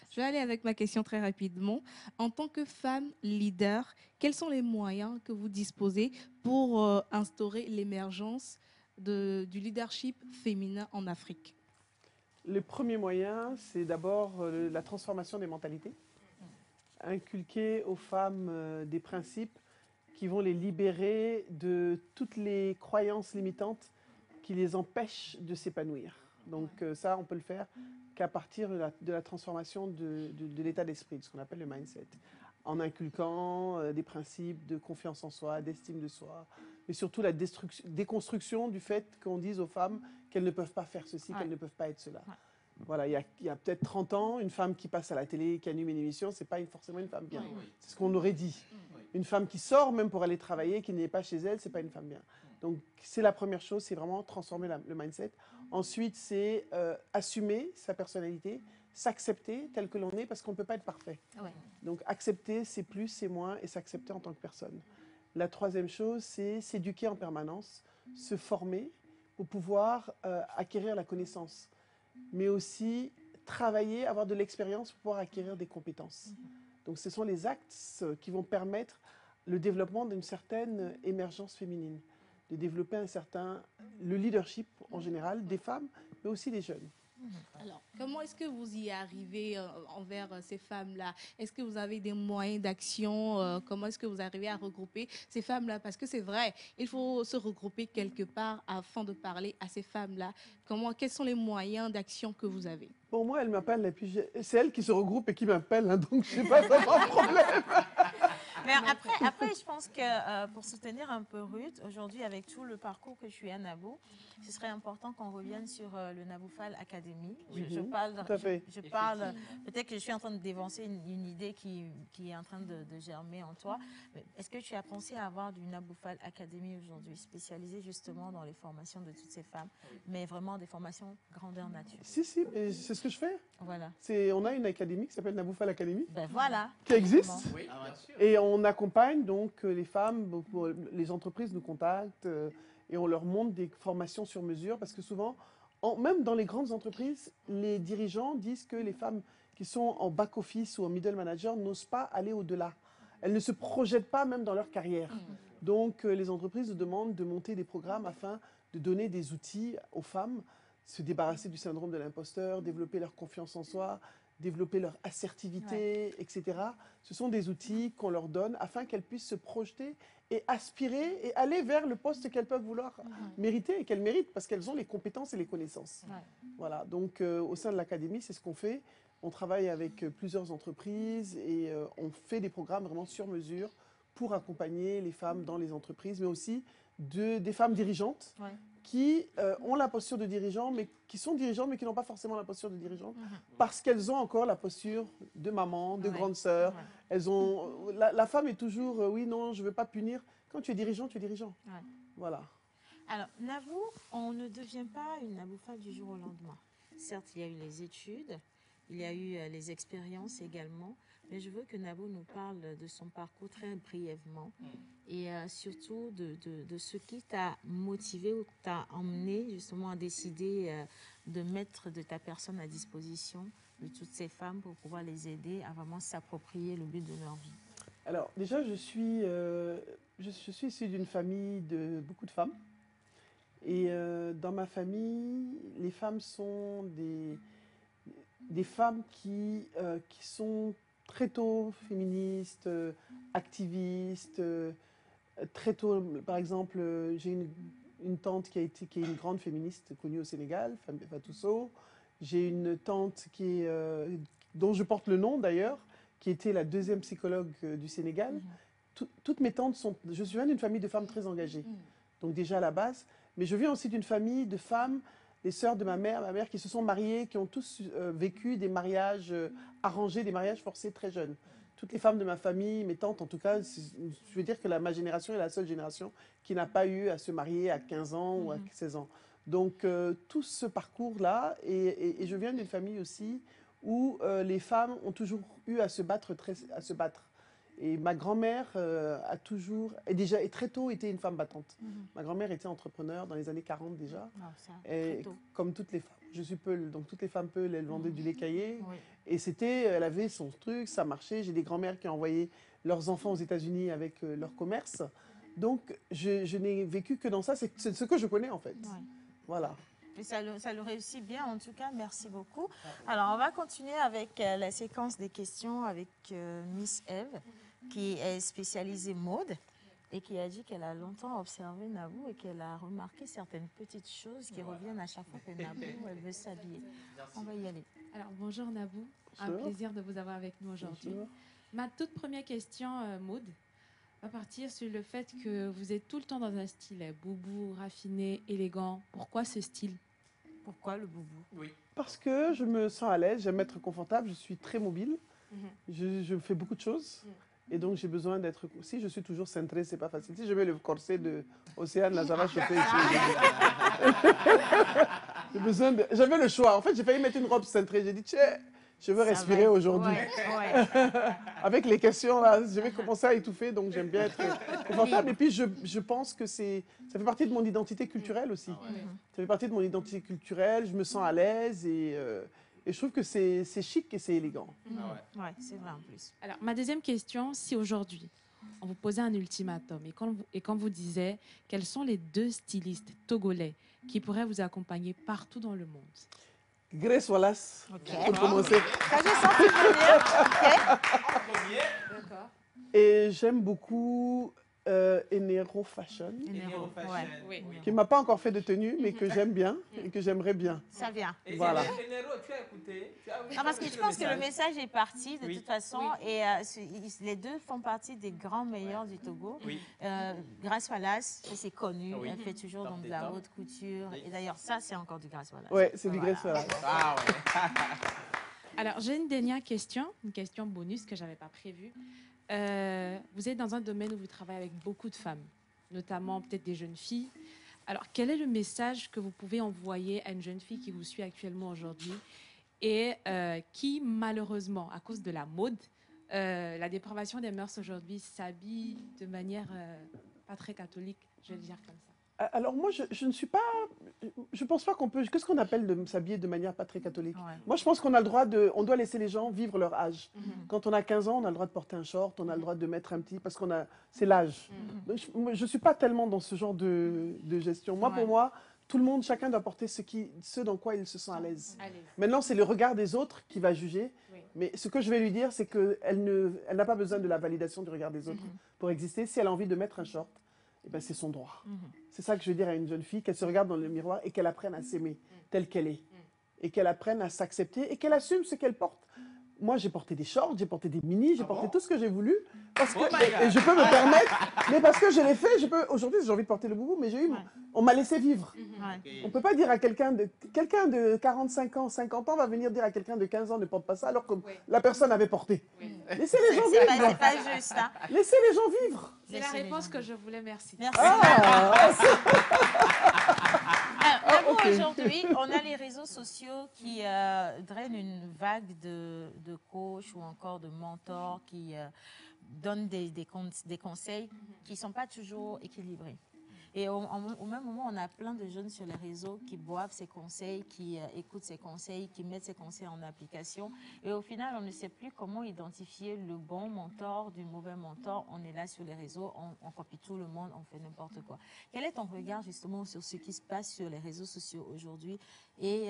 Je vais aller avec ma question très rapidement. En tant que femme leader, quels sont les moyens que vous disposez pour instaurer l'émergence du leadership féminin en Afrique? Le premier moyen, c'est d'abord la transformation des mentalités. Inculquer aux femmes des principes qui vont les libérer de toutes les croyances limitantes qui les empêchent de s'épanouir. Donc ça, on peut le faire qu'à partir de la transformation de l'état d'esprit, de ce qu'on appelle le mindset, en inculquant des principes de confiance en soi, d'estime de soi, mais surtout la déconstruction du fait qu'on dise aux femmes qu'elles ne peuvent pas faire ceci, qu'elles ne peuvent pas être cela. Voilà, il y a peut-être 30 ans, une femme qui passe à la télé, qui anime une émission, ce n'est pas forcément une femme bien. C'est ce qu'on aurait dit. Une femme qui sort même pour aller travailler, qui n'est pas chez elle, ce n'est pas une femme bien. Donc c'est la première chose, c'est vraiment transformer le mindset. Ensuite, c'est assumer sa personnalité, s'accepter tel que l'on est, parce qu'on ne peut pas être parfait. Donc accepter, c'est plus, c'est moins, et s'accepter en tant que personne. La troisième chose, c'est s'éduquer en permanence, se former pour pouvoir acquérir la connaissance, mais aussi travailler, avoir de l'expérience pour pouvoir acquérir des compétences. Donc ce sont les axes qui vont permettre le développement d'une certaine émergence féminine, de développer le leadership en général des femmes, mais aussi des jeunes. Alors, comment est-ce que vous y arrivez envers ces femmes-là? Est-ce que vous avez des moyens d'action? Comment est-ce que vous arrivez à regrouper ces femmes-là? Parce que c'est vrai, il faut se regrouper quelque part afin de parler à ces femmes-là. Quels sont les moyens d'action que vous avez? Pour moi, elle m'appelle, et puis c'est elle qui se regroupe et qui m'appelle, hein, donc je ne sais pas, ça pas de problème. Mais après, je pense que pour soutenir un peu Ruth, aujourd'hui, avec tout le parcours que je suis à Naboo, ce serait important qu'on revienne sur le Naboufal Academy. Je parle, peut-être que je suis en train de dévancer une idée qui est en train de germer en toi. Est-ce que tu as pensé à avoir du Naboufal Academy aujourd'hui, spécialisé justement dans les formations de toutes ces femmes, mais vraiment des formations grandeur nature? Si, c'est ce que je fais. Voilà. On a une académie qui s'appelle Naboufal Academy, voilà, qui existe. Oui. Et on accompagne donc les femmes, les entreprises nous contactent et on leur montre des formations sur mesure parce que souvent, même dans les grandes entreprises, les dirigeants disent que les femmes qui sont en back-office ou en middle manager n'osent pas aller au-delà. Elles ne se projettent pas même dans leur carrière. Donc les entreprises nous demandent de monter des programmes afin de donner des outils aux femmes, se débarrasser du syndrome de l'imposteur, développer leur confiance en soi, développer leur assertivité, etc. Ce sont des outils qu'on leur donne afin qu'elles puissent se projeter et aspirer et aller vers le poste qu'elles peuvent vouloir mériter et qu'elles méritent parce qu'elles ont les compétences et les connaissances. Voilà, donc au sein de l'académie, c'est ce qu'on fait. On travaille avec plusieurs entreprises et on fait des programmes vraiment sur mesure pour accompagner les femmes dans les entreprises, mais aussi des femmes dirigeantes qui ont la posture de dirigeant, mais qui sont dirigeantes, mais qui n'ont pas forcément la posture de dirigeante, parce qu'elles ont encore la posture de maman, de grande sœur. Elles ont, la femme est toujours, oui, non, je ne veux pas punir. Quand tu es dirigeant, tu es dirigeant. Voilà. Alors, Naboo, on ne devient pas une Naboufal du jour au lendemain. Certes, il y a eu les études, il y a eu les expériences également, mais je veux que Naboo nous parle de son parcours très brièvement et surtout de ce qui t'a motivé ou t'a emmené justement à décider de mettre de ta personne à disposition de toutes ces femmes pour pouvoir les aider à vraiment s'approprier le but de leur vie. Alors déjà, je suis issue d'une famille de beaucoup de femmes et dans ma famille, les femmes sont des femmes qui sont très tôt féministes, activistes. Très tôt, par exemple, j'ai une tante qui est une grande féministe connue au Sénégal, Fatou Sow. J'ai une tante dont je porte le nom d'ailleurs, qui était la deuxième psychologue du Sénégal. Toutes mes tantes je viens d'une famille de femmes très engagées, donc déjà à la base. Mais je viens aussi d'une famille de femmes, les sœurs de ma mère qui se sont mariées, qui ont tous vécu des mariages arrangés, des mariages forcés très jeunes. Toutes les femmes de ma famille, mes tantes en tout cas, je veux dire que ma génération est la seule génération qui n'a pas eu à se marier à 15 ans ou à 16 ans. Donc tout ce parcours-là, et je viens d'une famille aussi où les femmes ont toujours eu à se battre. Et ma grand-mère a toujours, et très tôt, été une femme battante. Ma grand-mère était entrepreneur dans les années 40 déjà. Et comme toutes les femmes, je suis Peul, donc toutes les femmes Peul, elles vendaient du lait caillé. Et elle avait son truc, ça marchait. J'ai des grand-mères qui ont envoyé leurs enfants aux États-Unis avec leur commerce. Donc je n'ai vécu que dans ça, c'est ce que je connais en fait. Voilà. Et ça le réussit bien, en tout cas, merci beaucoup. Alors, on va continuer avec la séquence des questions avec Miss Eve, qui est spécialisée mode et qui a dit qu'elle a longtemps observé Naboo et qu'elle a remarqué certaines petites choses qui reviennent à chaque fois que Naboo elle veut s'habiller. On va y aller. Alors, bonjour Naboo, un plaisir de vous avoir avec nous aujourd'hui. Ma toute première question, Maud. va partir sur le fait que vous êtes tout le temps dans un style boubou, raffiné, élégant. Pourquoi ce style? Pourquoi le boubou? Oui. Parce que je me sens à l'aise, j'aime être confortable, je suis très mobile, je fais beaucoup de choses. Et donc, j'ai besoin d'être... Si je suis toujours cintrée, c'est pas facile. Si je mets le corset de Océane, là, ça va chauffer. J'ai besoin de... J'avais le choix. En fait, j'ai failli mettre une robe cintrée. J'ai dit, tiens, je veux respirer aujourd'hui. Avec les questions, là, je vais commencer à étouffer. Donc, j'aime bien être confortable. Et puis, je pense que ça fait partie de mon identité culturelle aussi. Ça fait partie de mon identité culturelle. Je me sens à l'aise et je trouve que c'est chic et c'est élégant. Ouais, c'est vrai en plus. Alors, ma deuxième question, si aujourd'hui, on vous posait un ultimatum et qu'on vous disait quels sont les 2 stylistes togolais qui pourraient vous accompagner partout dans le monde? Grace Wallace, pour commencer. Ça, j'ai senti venir. D'accord. Et j'aime beaucoup Enero Fashion, qui ne m'a pas encore fait de tenue, mais que j'aime bien et que j'aimerais bien. Ça vient. Voilà. Enero, tu as écouté? Non, parce que je pense que le message est parti de toute façon et les 2 font partie des grands meilleurs du Togo. Grace Wallace, c'est connu, elle fait toujours donc, de la haute couture. Et d'ailleurs, ça, c'est encore du Grace Wallace. Oui, c'est du Grace Wallace. Ah ouais. Alors, j'ai une dernière question, une question bonus que je n'avais pas prévue. Vous êtes dans un domaine où vous travaillez avec beaucoup de femmes, notamment peut-être des jeunes filles. Alors, quel est le message que vous pouvez envoyer à une jeune fille qui vous suit actuellement aujourd'hui et qui, malheureusement, à cause de la mode, la dépravation des mœurs aujourd'hui, s'habille de manière pas très catholique, je vais le dire comme ça? Alors moi, je ne suis pas... Je pense pas qu'on peut... Qu'est-ce qu'on appelle de s'habiller de manière pas très catholique? Moi, je pense qu'on a le droit de... On doit laisser les gens vivre leur âge. Quand on a 15 ans, on a le droit de porter un short, on a le droit de mettre un petit... Parce qu'on a... C'est l'âge. Je ne suis pas tellement dans ce genre de gestion. Moi, pour moi, tout le monde, chacun doit porter ce dans quoi il se sent à l'aise. Maintenant, c'est le regard des autres qui va juger. Mais ce que je vais lui dire, c'est qu'elle n'a pas besoin de la validation du regard des autres pour exister. Si elle a envie de mettre un short, eh ben, c'est son droit. C'est ça que je veux dire à une jeune fille, qu'elle se regarde dans le miroir et qu'elle apprenne à s'aimer telle qu'elle est. Et qu'elle apprenne à s'accepter et qu'elle assume ce qu'elle porte. Moi, j'ai porté des shorts, j'ai porté des mini, j'ai porté tout ce que j'ai voulu. Parce que, et je peux me permettre, mais parce que je l'ai fait, aujourd'hui, j'ai envie de porter le boubou, mais on m'a laissé vivre. On ne peut pas dire à quelqu'un de 45 ans, 50 ans va venir dire à quelqu'un de 15 ans ne porte pas ça alors que la personne avait porté. Laissez les gens vivre. C'est pas juste, hein. Laissez les gens vivre. C'est la réponse que je voulais, merci. Merci. Aujourd'hui, on a les réseaux sociaux qui drainent une vague de coachs ou encore de mentors qui donnent des conseils qui ne sont pas toujours équilibrés. Et au même moment, on a plein de jeunes sur les réseaux qui boivent ces conseils, qui écoutent ces conseils, qui mettent ces conseils en application. Et au final, on ne sait plus comment identifier le bon mentor du mauvais mentor. On est là sur les réseaux, on copie tout le monde, on fait n'importe quoi. Quel est ton regard justement sur ce qui se passe sur les réseaux sociaux aujourd'hui et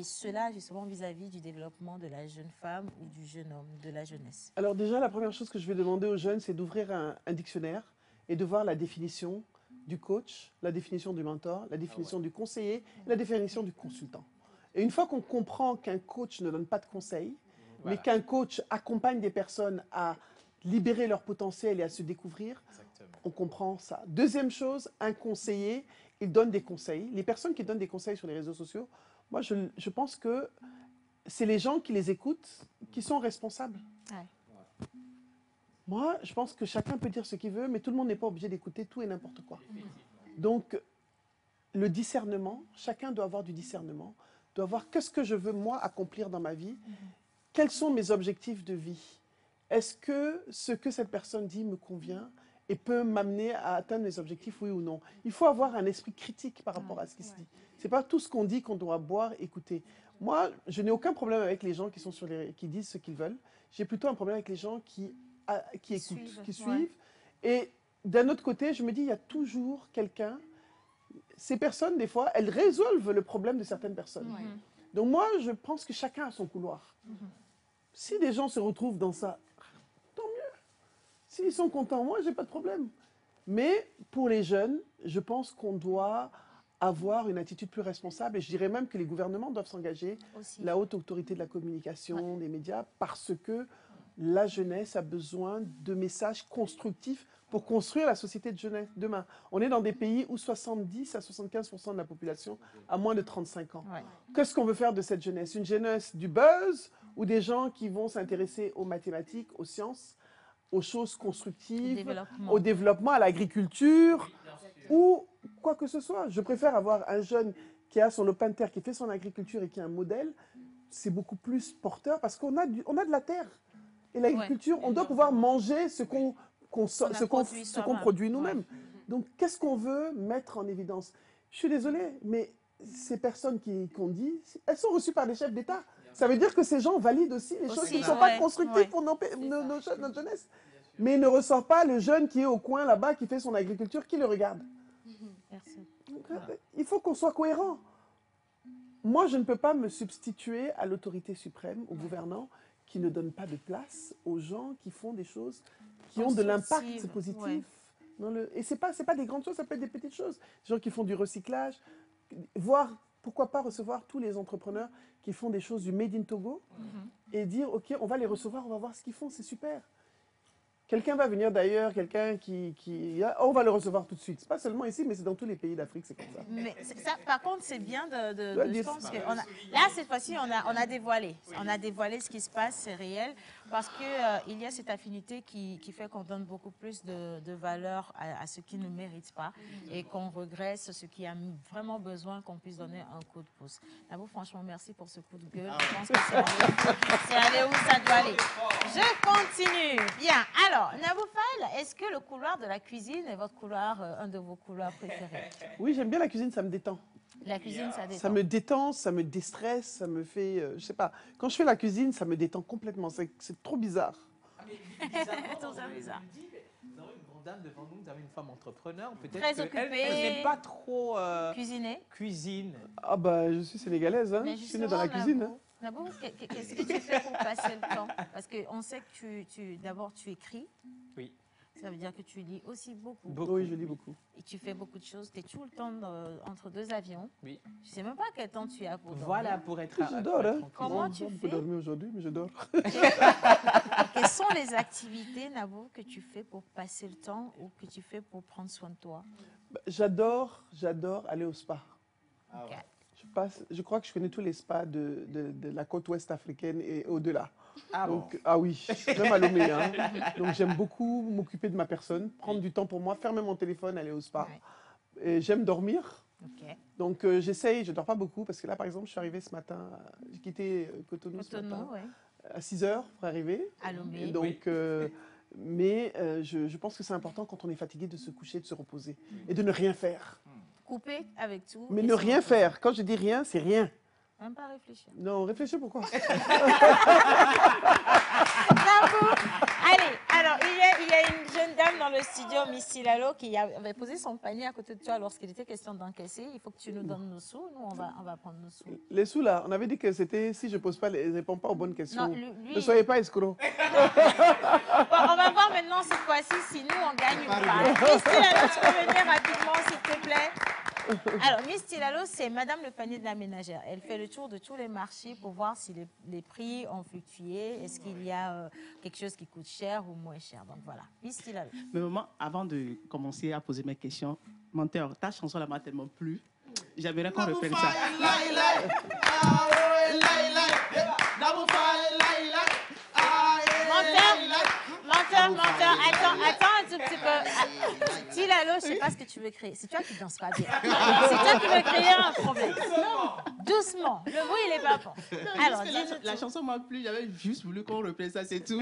cela justement vis-à-vis du développement de la jeune femme ou du jeune homme, de la jeunesse? Alors déjà, la première chose que je vais demander aux jeunes, c'est d'ouvrir un dictionnaire et de voir la définition du coach, la définition du mentor, la définition du conseiller, la définition du consultant. Et une fois qu'on comprend qu'un coach ne donne pas de conseils, mais qu'un coach accompagne des personnes à libérer leur potentiel et à se découvrir, on comprend ça. Deuxième chose, un conseiller, il donne des conseils. Les personnes qui donnent des conseils sur les réseaux sociaux, moi je pense que c'est les gens qui les écoutent qui sont responsables. Moi, je pense que chacun peut dire ce qu'il veut, mais tout le monde n'est pas obligé d'écouter tout et n'importe quoi. Donc, le discernement, chacun doit avoir du discernement, doit voir qu'est-ce que je veux, moi, accomplir dans ma vie, quels sont mes objectifs de vie. Est-ce que ce que cette personne dit me convient et peut m'amener à atteindre mes objectifs, oui ou non? Il faut avoir un esprit critique par rapport à ce qui se dit. Ce n'est pas tout ce qu'on dit qu'on doit boire, écouter. Moi, je n'ai aucun problème avec les gens qui disent ce qu'ils veulent. J'ai plutôt un problème avec les gens qui écoutent, qui suivent. Et d'un autre côté, je me dis, il y a toujours quelqu'un... Ces personnes, des fois, elles résolvent le problème de certaines personnes. Donc moi, je pense que chacun a son couloir. Si des gens se retrouvent dans ça, tant mieux. S'ils sont contents, moi, je n'ai pas de problème. Mais pour les jeunes, je pense qu'on doit avoir une attitude plus responsable. Et je dirais même que les gouvernements doivent s'engager, la haute autorité de la communication, des médias, parce que la jeunesse a besoin de messages constructifs pour construire la société de jeunesse demain. On est dans des pays où 70 à 75% de la population a moins de 35 ans. Ouais. Qu'est-ce qu'on veut faire de cette jeunesse? Une jeunesse du buzz ou des gens qui vont s'intéresser aux mathématiques, aux sciences, aux choses constructives, au développement, à l'agriculture ou quoi que ce soit. Je préfère avoir un jeune qui a son lopin de terre, qui fait son agriculture et qui est un modèle. C'est beaucoup plus porteur parce qu'on a, on a de la terre. Et l'agriculture, on doit pouvoir manger ce qu'on produit nous-mêmes. Donc, qu'est-ce qu'on veut mettre en évidence? Je suis désolée, mais ces personnes qu'on dit, elles sont reçues par des chefs d'État. Ça veut dire que ces gens valident aussi les choses qui ne sont pas constructives pour notre jeunesse. Mais il ne ressort pas le jeune qui est au coin là-bas, qui fait son agriculture, qui le regarde. Merci. Donc, il faut qu'on soit cohérent. Moi, je ne peux pas me substituer à l'autorité suprême, au gouvernant, qui ne donne pas de place aux gens qui font des choses qui ont de l'impact positif. Et ce n'est pas des grandes choses, ça peut être des petites choses. Des gens qui font du recyclage, voire, pourquoi pas recevoir tous les entrepreneurs qui font des choses du Made in Togo et dire, OK, on va les recevoir, on va voir ce qu'ils font, c'est super. Quelqu'un va venir d'ailleurs, quelqu'un on va le recevoir tout de suite. C'est pas seulement ici, mais c'est dans tous les pays d'Afrique, c'est comme ça. Mais ça, par contre, c'est bien je pense que là, cette fois-ci, on a dévoilé. On a dévoilé ce qui se passe, c'est réel. Parce qu'il y a cette affinité qui fait qu'on donne beaucoup plus de valeur à ce qui ne mérite pas et qu'on regresse ce qui a vraiment besoin qu'on puisse donner un coup de pouce. Nabou, franchement, merci pour ce coup de gueule. Je pense que c'est allé où ça doit aller. Je continue. Bien. Alors, Nabou Fall, est-ce que le couloir de la cuisine est votre couloir, un de vos couloirs préférés? Oui, j'aime bien la cuisine, ça me détend. La cuisine, ça détend. Ça me détend, ça me déstresse, ça me fait... je sais pas. Quand je fais la cuisine, ça me détend complètement. C'est trop bizarre. Tout ça bizarre. Nous avons une grande dame devant nous, nous avons une femme entrepreneur. Très occupée. Elle n'est pas trop... Cuisine. Ah bah, je suis sénégalaise, hein. Je suis née dans la cuisine. Hein. Nabou, qu'est-ce que tu fais pour passer le temps? Parce qu'on sait que d'abord, tu écris. Oui. Ça veut dire que tu lis aussi beaucoup. Oui, je lis beaucoup. Et tu fais beaucoup de choses. Tu es tout le temps entre deux avions. Oui. Je ne sais même pas quel temps tu as pour dormir. Voilà, pour être... Je dors, hein. Comment tu fais? Je peux dormir aujourd'hui, mais je dors. Quelles sont les activités, Nabou, que tu fais pour passer le temps ou que tu fais pour prendre soin de toi? J'adore aller au spa. Okay. Je crois que je connais tous les spas de la côte ouest africaine et au-delà. Ah Donc, bon? Ah oui, même à Lomé. Hein. Donc j'aime beaucoup m'occuper de ma personne, prendre du temps pour moi, fermer mon téléphone, aller au spa. Ouais. Et j'aime dormir. Okay. Donc j'essaye, je ne dors pas beaucoup parce que là par exemple je suis arrivée ce matin, j'ai quitté Cotonou ce matin à 6 h pour arriver. À Lomé. Et donc, mais je pense que c'est important quand on est fatigué de se coucher, de se reposer et de ne rien faire. Couper avec tout. Mais ne rien faire. Quand je dis rien, c'est rien. Même pas réfléchir. Non, réfléchis pourquoi? Allez, alors il y a une jeune dame dans le studio, Miss Tilalo, qui avait posé son panier à côté de toi lorsqu'il était question d'encaisser. Il faut que tu nous donnes nos sous. Nous, on va prendre nos sous. Les sous, là, on avait dit que c'était si je ne réponds pas aux bonnes questions. Non, ne soyez pas escrocs. Bon, on va voir maintenant cette fois-ci si nous, on gagne ou pas. Miss Tilalo, tu peux venir rapidement, s'il te plaît? Alors, Miss Tilalo, c'est Madame le panier de la ménagère. Elle fait le tour de tous les marchés pour voir si les prix ont fluctué. Est-ce qu'il y a quelque chose qui coûte cher ou moins cher? Donc voilà, Miss Tilalo. Mais maman, avant de commencer à poser mes questions, menteur, ta chanson là m'a tellement plu. J'aimerais qu'on reprenne ça. Menteur, attends un tout petit peu. Tilalo, je ne sais pas ce que tu veux créer. C'est toi qui ne danses pas bien. C'est toi qui veux créer un problème. Doucement. Le bruit, il n'est pas bon. Alors, la chanson m'a plu. J'avais juste voulu qu'on reprenne ça, c'est tout.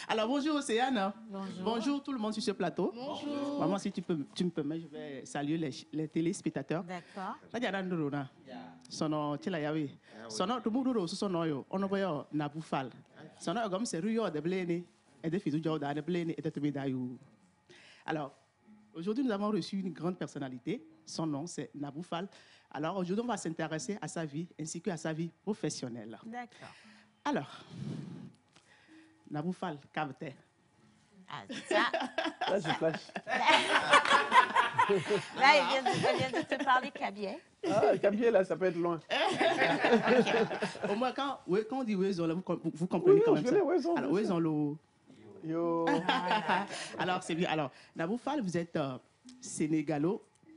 Alors, bonjour Océane. Bonjour tout le monde sur ce plateau. Bonjour. Maman, si tu me permets, je vais saluer les téléspectateurs. D'accord. Son nom, son nom, son nom, on voit Nabou Fall. Son nom, comme c'est Ruyo de Bléné, et de Fizou de Bléné et de Tobédaïou. Alors, aujourd'hui, nous avons reçu une grande personnalité. Son nom, c'est Nabou Fall. Alors, aujourd'hui, on va s'intéresser à sa vie ainsi qu'à sa vie professionnelle. D'accord. Alors, Nabou Fall, Cavete. Ah, ça. Là, je flash. Là, elle vient de te parler Kabié. Ah, Kabié, là, ça peut être loin. Okay. Au moins, quand on dit Wezon, là, vous comprenez quand même ça. Wezon, alors, Wezon, le... Yo. Alors, c'est bien. Alors, Nabou Fall, vous êtes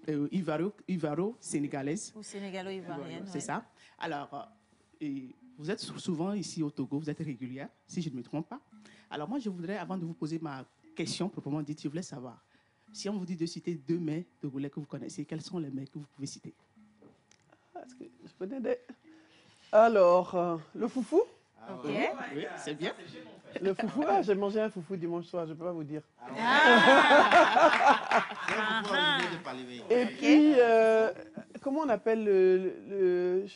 Ivaro-sénégalaise. Ou sénégalo-ivoirienne. C'est ça. Alors, vous êtes souvent ici au Togo, vous êtes régulière, si je ne me trompe pas. Alors, moi, je voudrais, avant de vous poser ma question proprement dite, je voulais savoir, si on vous dit de citer 2 mets togolais que vous connaissez, quels sont les mets que vous pouvez citer? Est-ce que je connais des... Alors, le foufou. Ok. Oui, c'est bien. Le foufou, j'ai mangé un foufou dimanche soir, je ne peux pas vous dire. Et puis, comment on appelle le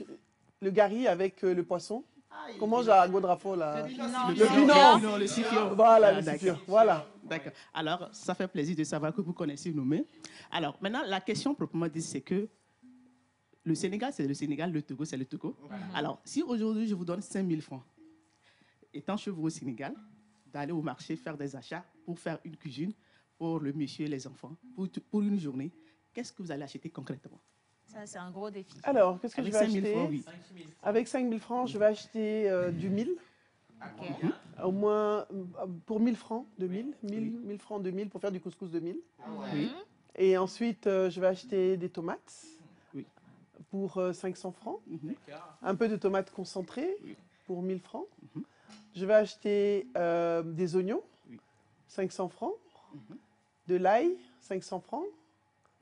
gari avec le poisson? Qu'on mange à Godrafo, là. Le binon. Le sifio. Voilà, le sifio. Voilà. D'accord. Alors, ça fait plaisir de savoir que vous connaissez nos mets. Alors, maintenant, la question proprement dite, c'est que le Sénégal, c'est le Sénégal, le Togo, c'est le Togo. Alors, si aujourd'hui, je vous donne 5 000 francs, étant chez vous au Sénégal, d'aller au marché faire des achats pour faire une cuisine pour le monsieur et les enfants, pour une journée, qu'est-ce que vous allez acheter concrètement? Ça, c'est un gros défi. Alors, qu'est-ce que je vais acheter? Francs, oui. Avec 5 000 francs, je vais acheter du mil. Okay. Au moins, pour 1000 francs, 2000, 1000 francs, 2000 pour faire du couscous de 1000. Oui. Et ensuite, je vais acheter des tomates pour 500 francs. Un peu de tomates concentrées pour 1000 francs. Je vais acheter des oignons, 500 francs. De l'ail, 500 francs.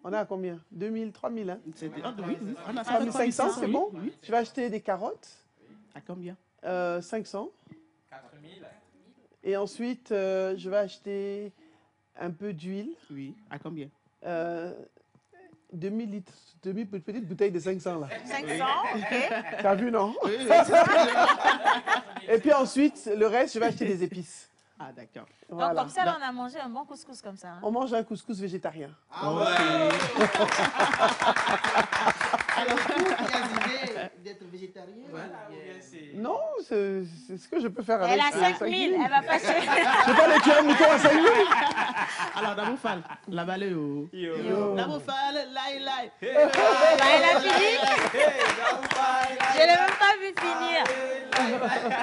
On a à combien? 2000, 3000, hein? Oui, on a 3500, c'est bon? Oui. Je vais acheter des carottes. À combien? 500. 4000. Et ensuite, je vais acheter un peu d'huile. Oui, à combien? 2000 litres, petite bouteille de 500 là. 500, ok. T'as vu, non? Oui. Et puis ensuite, le reste, je vais acheter des épices. Ah, d'accord. Donc, comme ça, là, on a mangé un bon couscous comme ça. Hein? On mange un couscous végétarien. Ah ouais. Alors, vous imaginez d'être végétarien? Non, c'est ce que je peux faire avec. Elle a 5 000, elle va passer. Je peux aller tuer un mouton à 5 000. Alors, Nabou Fall, la vallée au... Nabou Fall, laï. Elle a fini. Je ne l'ai même pas vu finir.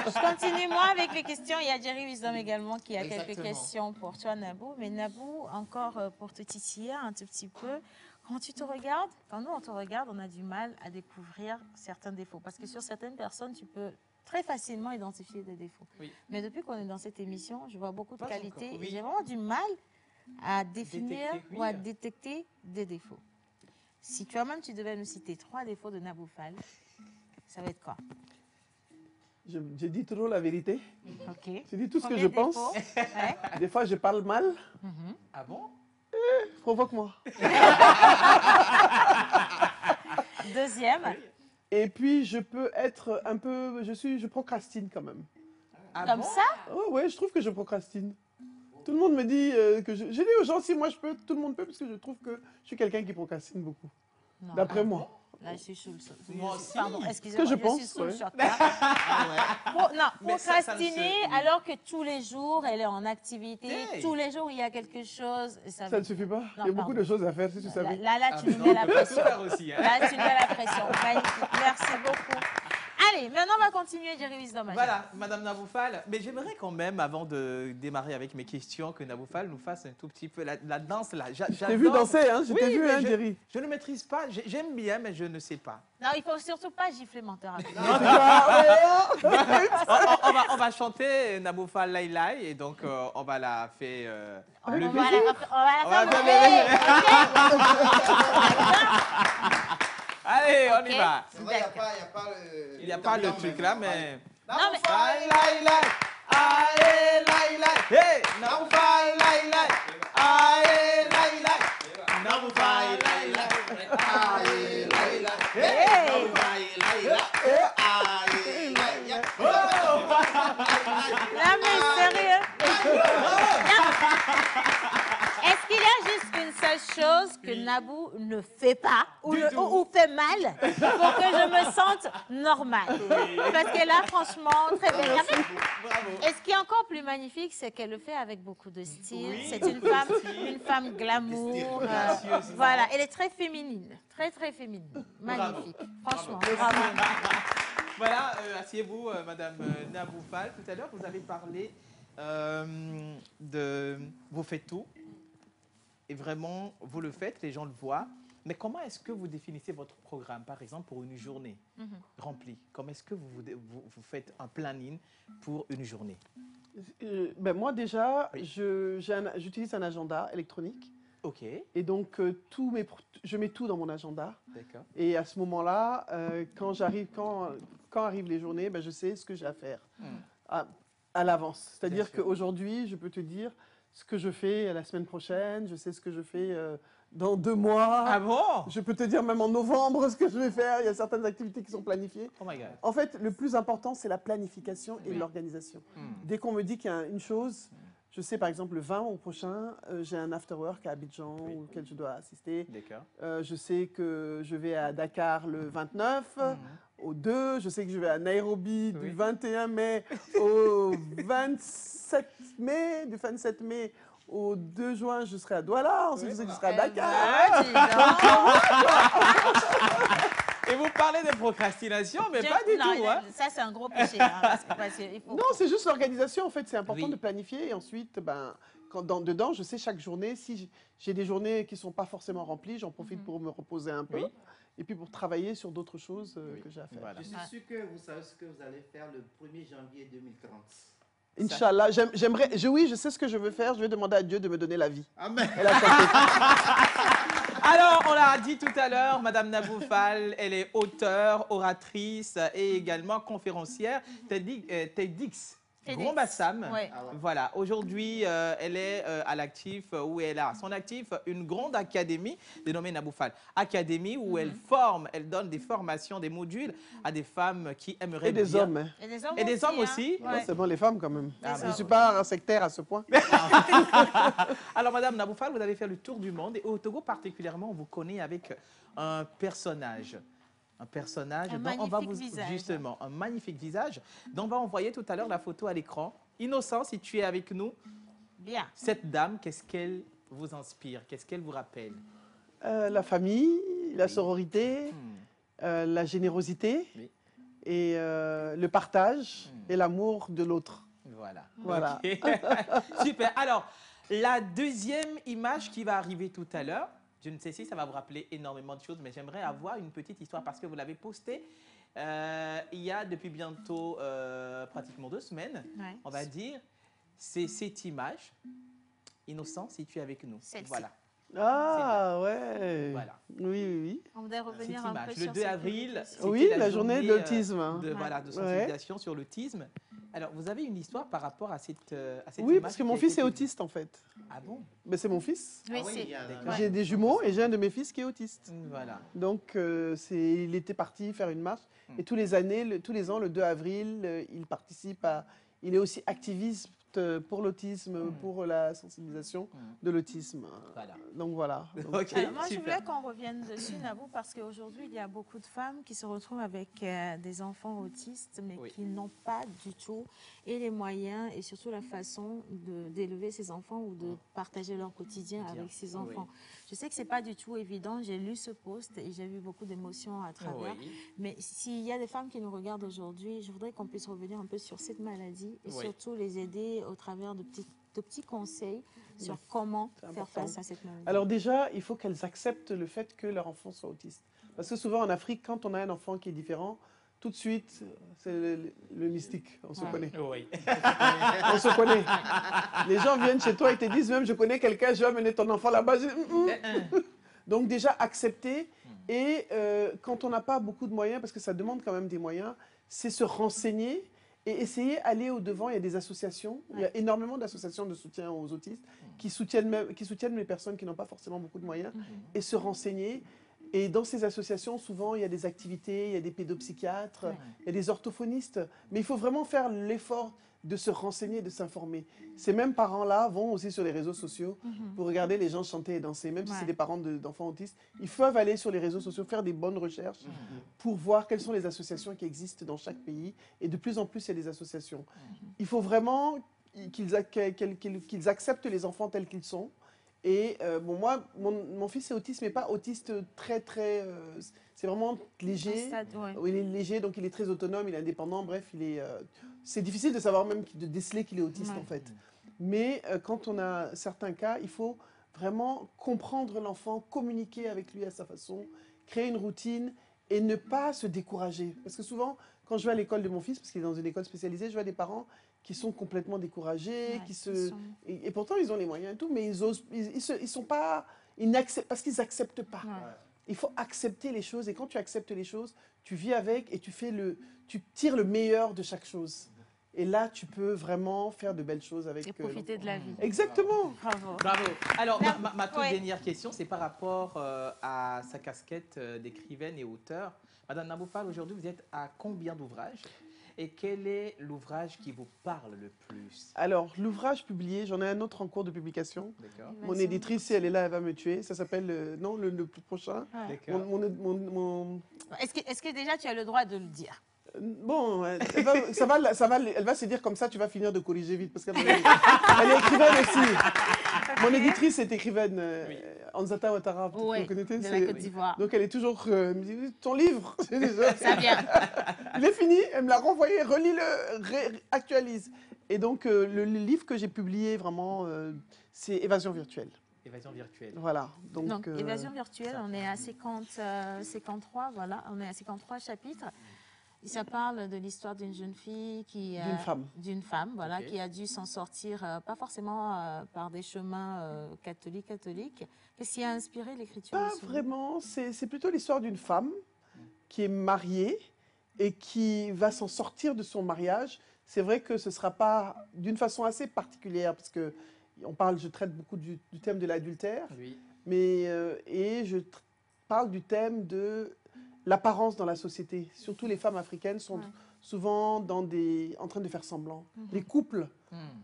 Je continue, moi, avec les questions. Il y a Jerry Wisdom également qui a quelques questions pour toi, Nabou. Mais Nabou, encore pour te titiller un tout petit peu, quand tu te regardes, quand nous, on te regarde, on a du mal à découvrir certains défauts. Parce que sur certaines personnes, tu peux très facilement identifier des défauts. Oui. Mais depuis qu'on est dans cette émission, je vois beaucoup de qualités. Oui. J'ai vraiment du mal à définir ou à détecter des défauts. Si toi-même, tu devais nous citer 3 défauts de Nabou Fall, ça va être quoi? Je dis toujours la vérité. Ok. Je dis tout ce que je pense. Ouais. Des fois, je parle mal. Ah bon? Provoque-moi. Deuxième. Et puis, je peux être un peu... Je procrastine quand même. Ah comme bon? Ça? Oh, ouais, je trouve que je procrastine. Tout le monde me dit que je dis aux gens, si moi je peux, tout le monde peut, parce que je trouve que je suis quelqu'un qui procrastine beaucoup. D'après moi. Là, je suis sous le choc. Pardon, excusez-moi, je suis sous le choc. Non, procrastiner alors que tous les jours, elle est en activité, tous les jours, il y a quelque chose. Ça ne suffit pas. Il y a beaucoup de choses à faire, si tu savais. Là, tu nous mets la pression. Là, tu nous mets la pression. Magnifique. Merci beaucoup. Allez, maintenant, on va continuer, Jerry Wisdom. Voilà, Madame Nabou Fall. Mais j'aimerais quand même, avant de démarrer avec mes questions, que Nabou Fall nous fasse un tout petit peu la danse là. Je t'ai vu danser, hein? Je t'ai vu, hein, Jerry? Je ne maîtrise pas. J'aime bien, mais je ne sais pas. Non, il ne faut surtout pas gifler menteur. On va chanter Nabou Fall Lai Lai, et donc on va la faire lever. On va la faire lever. Allez, on y va. Il n'y a pas le truc là, mais... Non, mais... Aïe, laï, laï. Aïe, laï, laï. Hey, Nabou Fall, laï, laï. Aïe, laï, laï. Nabou Fall, laï, laï. Aïe, laï, laï. Hey, Nabou Fall, laï, laï. Aïe, laï, laï. Non, mais sérieux. Est-ce qu'il y a juste une seule chose que Nabou ne fait pas ou fait mal pour que je me sente normale. Parce que là, franchement, très bien. Et ce qui est encore plus magnifique, c'est qu'elle le fait avec beaucoup de style. C'est une femme glamour. Voilà, elle est très féminine. Très, très féminine. Magnifique. Franchement, bravo. Voilà, asseyez-vous, Madame Nabou Fall. Tout à l'heure, vous avez parlé de vous faites tout. Et vraiment, vous le faites, les gens le voient. Mais comment est-ce que vous définissez votre programme, par exemple, pour une journée remplie? Comment est-ce que vous faites un planning pour une journée? Moi, déjà, j'utilise un agenda électronique. OK. Et donc, je mets tout dans mon agenda. D'accord. Et à ce moment-là, quand arrivent les journées, je sais ce que j'ai à faire à l'avance. C'est-à-dire qu'aujourd'hui, je peux te dire ce que je fais la semaine prochaine, je sais ce que je fais dans 2 mois. Ah bon? Je peux te dire même en novembre ce que je vais faire. Il y a certaines activités qui sont planifiées. Oh my God. En fait, le plus important, c'est la planification et l'organisation. Dès qu'on me dit qu'il y a une chose, je sais par exemple le 20 au prochain, j'ai un after-work à Abidjan auquel je dois assister. D'accord. Je sais que je vais à Dakar le 29. Au 2, je sais que je vais à Nairobi du 21 mai au 27 mai. Du 27 mai au 2 juin, je serai à Douala. Ensuite, je sais que je serai à Dakar. Et vous parlez de procrastination, mais pas du tout. Hein. Ça, c'est un gros péché. Non, c'est juste l'organisation. En fait, c'est important de planifier. Et ensuite, dedans, je sais chaque journée. Si j'ai des journées qui ne sont pas forcément remplies, j'en profite pour me reposer un peu. Et puis pour travailler sur d'autres choses que j'ai à faire. Voilà. Je suis sûr que vous savez ce que vous allez faire le 1er janvier 2030. Inch'Allah, je sais ce que je veux faire. Je vais demander à Dieu de me donner la vie. Amen. Alors, on l'a dit tout à l'heure, Madame Nabou Fall, elle est auteure, oratrice et également conférencière TEDx. Grand Bassam. Voilà. Aujourd'hui, elle est à l'actif, où elle a à son actif une grande académie dénommée Nabou Fall Académie, où elle forme, elle donne des formations, des modules à des femmes qui aimeraient bien. Et des hommes. Hein. Et des hommes aussi. Ouais. C'est bon, les femmes quand même. Je ne suis pas un sectaire à ce point. Alors, Madame Nabou Fall, vous avez fait le tour du monde et au Togo particulièrement, on vous connaît avec un personnage. Un personnage dont on va justement un magnifique visage dont on va envoyer tout à l'heure la photo à l'écran. Innocent, si tu es avec nous, bien. Cette dame, qu'est-ce qu'elle vous inspire? Qu'est-ce qu'elle vous rappelle? La famille, la sororité, la générosité et le partage et l'amour de l'autre. Voilà. Okay. Super. Alors, la deuxième image qui va arriver tout à l'heure, je ne sais si ça va vous rappeler énormément de choses, mais j'aimerais avoir une petite histoire parce que vous l'avez postée il y a depuis bientôt pratiquement 2 semaines, on va dire. C'est cette image. Innocent, si tu es avec nous. Voilà. Ah ouais. Voilà. Oui. On voudrait revenir un peu sur le 2 avril. Oui, la journée de l'autisme. De sensibilisation sur l'autisme. Alors, vous avez une histoire par rapport à cette oui, image? parce que mon fils est autiste, en fait. Ah bon? Mais c'est mon fils. Oui, j'ai des jumeaux et j'ai un de mes fils qui est autiste. Voilà. Donc, il était parti faire une marche. Et tous les ans, le 2 avril, il participe à... Il est aussi activiste pour l'autisme, pour la sensibilisation de l'autisme. Voilà. Donc voilà. Okay, moi, je voulais qu'on revienne dessus, Nabou, parce qu'aujourd'hui, il y a beaucoup de femmes qui se retrouvent avec des enfants autistes, mais qui n'ont pas du tout et les moyens et surtout la façon d'élever ces enfants ou de partager leur quotidien avec ces enfants. Je sais que ce n'est pas du tout évident. J'ai lu ce post et j'ai eu beaucoup d'émotions à travers. Mais s'il y a des femmes qui nous regardent aujourd'hui, je voudrais qu'on puisse revenir un peu sur cette maladie et surtout les aider au travers de petits conseils sur comment faire face à cette maladie. Alors déjà, il faut qu'elles acceptent le fait que leur enfant soit autiste. Parce que souvent en Afrique, quand on a un enfant qui est différent, tout de suite, c'est le mystique. On se connaît. Oui. On se connaît. Les gens viennent chez toi et te disent même, je connais quelqu'un, je vais amener ton enfant là-bas. Donc déjà, accepter. Et quand on n'a pas beaucoup de moyens, parce que ça demande quand même des moyens, c'est se renseigner et essayer d'aller au-devant. Il y a des associations, il y a énormément d'associations de soutien aux autistes qui soutiennent les personnes qui n'ont pas forcément beaucoup de moyens et se renseigner. Et dans ces associations, souvent, il y a des activités, il y a des pédopsychiatres, il y a des orthophonistes. Mais il faut vraiment faire l'effort de se renseigner, de s'informer. Ces mêmes parents-là vont aussi sur les réseaux sociaux pour regarder les gens chanter et danser. Même si c'est des parents d'enfants autistes, ils peuvent aller sur les réseaux sociaux, faire des bonnes recherches pour voir quelles sont les associations qui existent dans chaque pays. Et de plus en plus, il y a des associations. Il faut vraiment qu'ils acceptent les enfants tels qu'ils sont. Et bon, moi, mon fils est autiste, mais pas autiste très... c'est vraiment léger. Il est léger, donc il est très autonome, il est indépendant. Bref, c'est difficile de savoir même, de déceler qu'il est autiste, en fait. Mais quand on a certains cas, il faut vraiment comprendre l'enfant, communiquer avec lui à sa façon, créer une routine et ne pas se décourager. Parce que souvent, quand je vais à l'école de mon fils, parce qu'il est dans une école spécialisée, je vois des parents qui sont complètement découragés, et pourtant ils ont les moyens et tout, mais ils sont pas, parce qu'ils n'acceptent pas. Il faut accepter les choses, et quand tu acceptes les choses, tu vis avec et tu tires le meilleur de chaque chose. Et là, tu peux vraiment faire de belles choses avec... Et profiter de la vie. Exactement. Bravo. Bravo. Alors, ma toute dernière question, c'est par rapport à sa casquette d'écrivaine et auteur. Madame Naboufal, aujourd'hui, vous êtes à combien d'ouvrages? Et quel est l'ouvrage qui vous parle le plus? Alors, l'ouvrage publié, j'en ai un autre en cours de publication. Mon éditrice, si elle est là, elle va me tuer. Ça s'appelle, non, le plus prochain. Est-ce que déjà tu as le droit de le dire? Bon, elle va se dire comme ça, tu vas finir de corriger vite, parce qu'elle est écrivaine aussi. Mon éditrice est écrivaine, Anzata Ouattara, vous connaissez, de la Côte d'Ivoire. Donc elle est toujours, elle me dit, ton livre, ça vient. Il est fini, elle me l'a renvoyé, relis-le, actualise. Et donc le livre que j'ai publié vraiment, c'est Évasion virtuelle. Évasion virtuelle. Voilà. Donc Évasion virtuelle, on est à 53, voilà, on est à 53 chapitres. Ça parle de l'histoire d'une jeune fille d'une femme, voilà, qui a dû s'en sortir, pas forcément par des chemins catholiques. Qu'est-ce qui a inspiré l'écriture? Pas vraiment, c'est plutôt l'histoire d'une femme qui est mariée et qui va s'en sortir de son mariage. C'est vrai que ce ne sera pas d'une façon assez particulière, parce que je traite beaucoup du thème de l'adultère, mais je parle du thème de l'apparence dans la société. Surtout les femmes africaines sont souvent en train de faire semblant. Les couples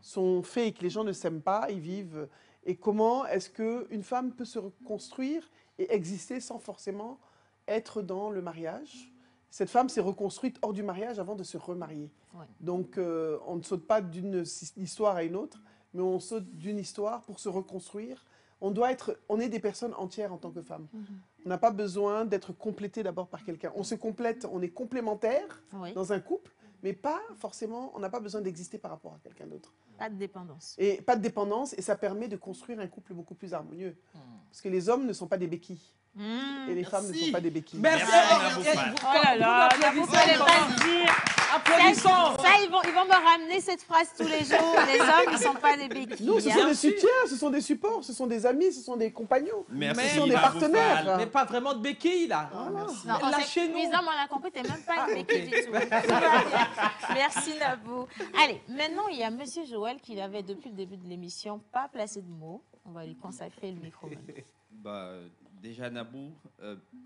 sont faits, que les gens ne s'aiment pas, ils vivent. Et comment est-ce qu'une femme peut se reconstruire et exister sans forcément être dans le mariage? Cette femme s'est reconstruite hors du mariage avant de se remarier. Donc on ne saute pas d'une histoire à une autre, mais on saute d'une histoire pour se reconstruire. On est des personnes entières en tant que femme. On n'a pas besoin d'être complété d'abord par quelqu'un. On se complète, on est complémentaire dans un couple, mais pas forcément, on n'a pas besoin d'exister par rapport à quelqu'un d'autre. Pas de dépendance. Et pas de dépendance, et ça permet de construire un couple beaucoup plus harmonieux. Parce que les hommes ne sont pas des béquilles. Et les femmes ne sont pas des béquilles. Merci. Oh là là, vous n'allez pas le dire. Applaudissons. Ça, ils vont me ramener cette phrase tous les jours. Les hommes, ils ne sont pas des béquilles. Non, ce sont des soutiens, ce sont des supports, ce sont des amis, ce sont des compagnons. Ce sont des partenaires. Mais pas vraiment de béquilles, là. Lâchez-nous. Les hommes, on a compris, tu n'es même pas une béquille du tout. Merci, Nabou. Allez, maintenant, il y a Monsieur Joël qui avait, depuis le début de l'émission, pas placé de mots. On va lui consacrer le micro. Déjà, Nabou,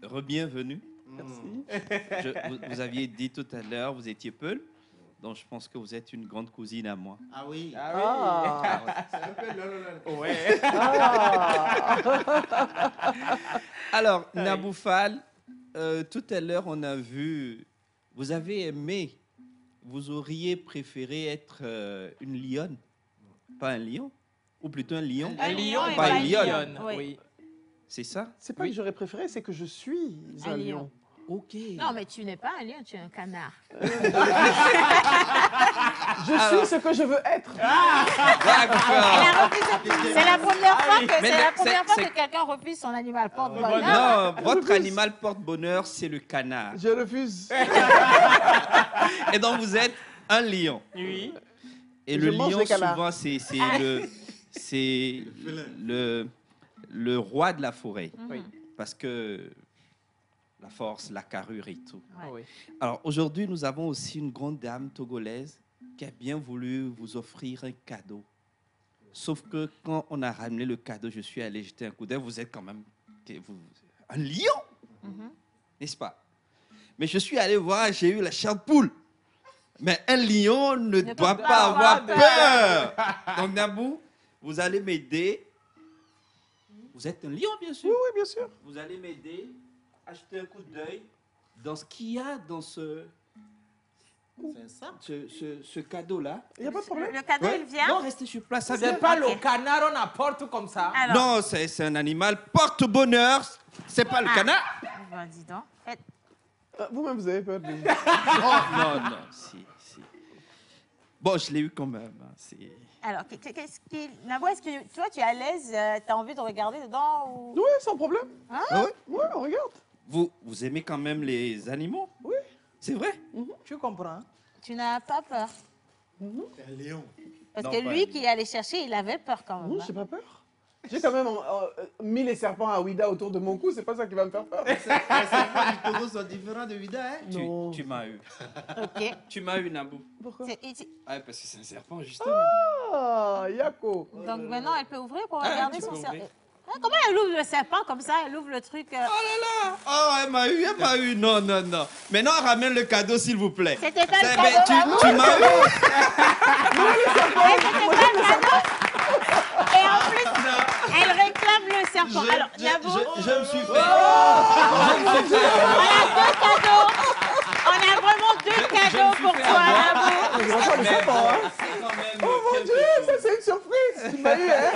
re-bienvenue. Merci. Vous aviez dit tout à l'heure, vous étiez Peul, donc je pense que vous êtes une grande cousine à moi. Ah oui. C'est un peu lololol. Ouais. Alors, Naboufal, tout à l'heure, on a vu, vous avez aimé, vous auriez préféré être une lionne, pas un lion, ou plutôt un lion. Un lion et pas pas une lionne. Oui. C'est ça? C'est pas que j'aurais préféré, c'est que je suis un lion. Ok. Non, mais tu n'es pas un lion, tu es un canard. Je suis ce que je veux être. C'est la première fois que quelqu'un refuse son animal porte-bonheur. Non, votre animal porte-bonheur, c'est le canard. Je refuse. Et donc, vous êtes un lion. Oui. Et le lion, souvent, c'est le roi de la forêt. Oui. Parce que la force, la carrure et tout. Oui. Alors, aujourd'hui, nous avons aussi une grande dame togolaise qui a bien voulu vous offrir un cadeau. Sauf que quand on a ramené le cadeau, je suis allé jeter un coup d'œil. Vous êtes quand même un lion, n'est-ce pas? Mais je suis allé voir, j'ai eu la chair de poule. Mais un lion ne doit pas avoir peur. Donc, Nabou, vous allez m'aider. Vous êtes un lion, bien sûr. Oui, bien sûr. Vous allez m'aider à jeter un coup d'œil dans ce qu'il y a dans ce cadeau-là. Il n'y a pas de problème. Le cadeau, il vient? Non, restez sur place. Ça C'est vient. pas le canard, on apporte comme ça. Alors. Non, c'est un animal porte-bonheur. C'est pas le canard. Ben, dis donc. Vous-même, vous avez peur de lui. Oh, non, si. Bon, je l'ai eu quand même. Alors, qu'est-ce qui... Nabou, est-ce que toi, tu es à l'aise? Tu as envie de regarder dedans ou... Oui, sans problème. Hein? Oui, on regarde. Vous aimez quand même les animaux? Oui. C'est vrai? Tu comprends? Tu n'as pas peur? C'est un lion. Parce que lui qui est allé chercher, il avait peur quand même. Non, j'ai pas peur. J'ai quand même mis les serpents à Ouida autour de mon cou, c'est pas ça qui va me faire peur. Les serpents du Togo sont différents de Ouida, hein? Non. Tu m'as eu. Ok. Tu m'as eu, Nabou. Pourquoi? Ah, parce que c'est un serpent, justement. Ah, Yako. Donc maintenant, elle peut ouvrir pour Ah, regarder tu son peux serpent. ouvrir. Comment elle ouvre le serpent comme ça? Elle ouvre le truc. Oh là là! Oh, elle m'a eu. Non. Maintenant, ramène le cadeau, s'il vous plaît. C'était pas le cadeau. Tu m'as eu. C'était pas le cadeau. Et en plus, elle réclame le serpent. Alors, Nabou. Je me suis fait. On a deux cadeaux. On a vraiment deux cadeaux pour toi, Nabou. Je vois pas le serpent, hein. Oh mon Dieu, ça c'est une surprise. Tu m'as eu, hein.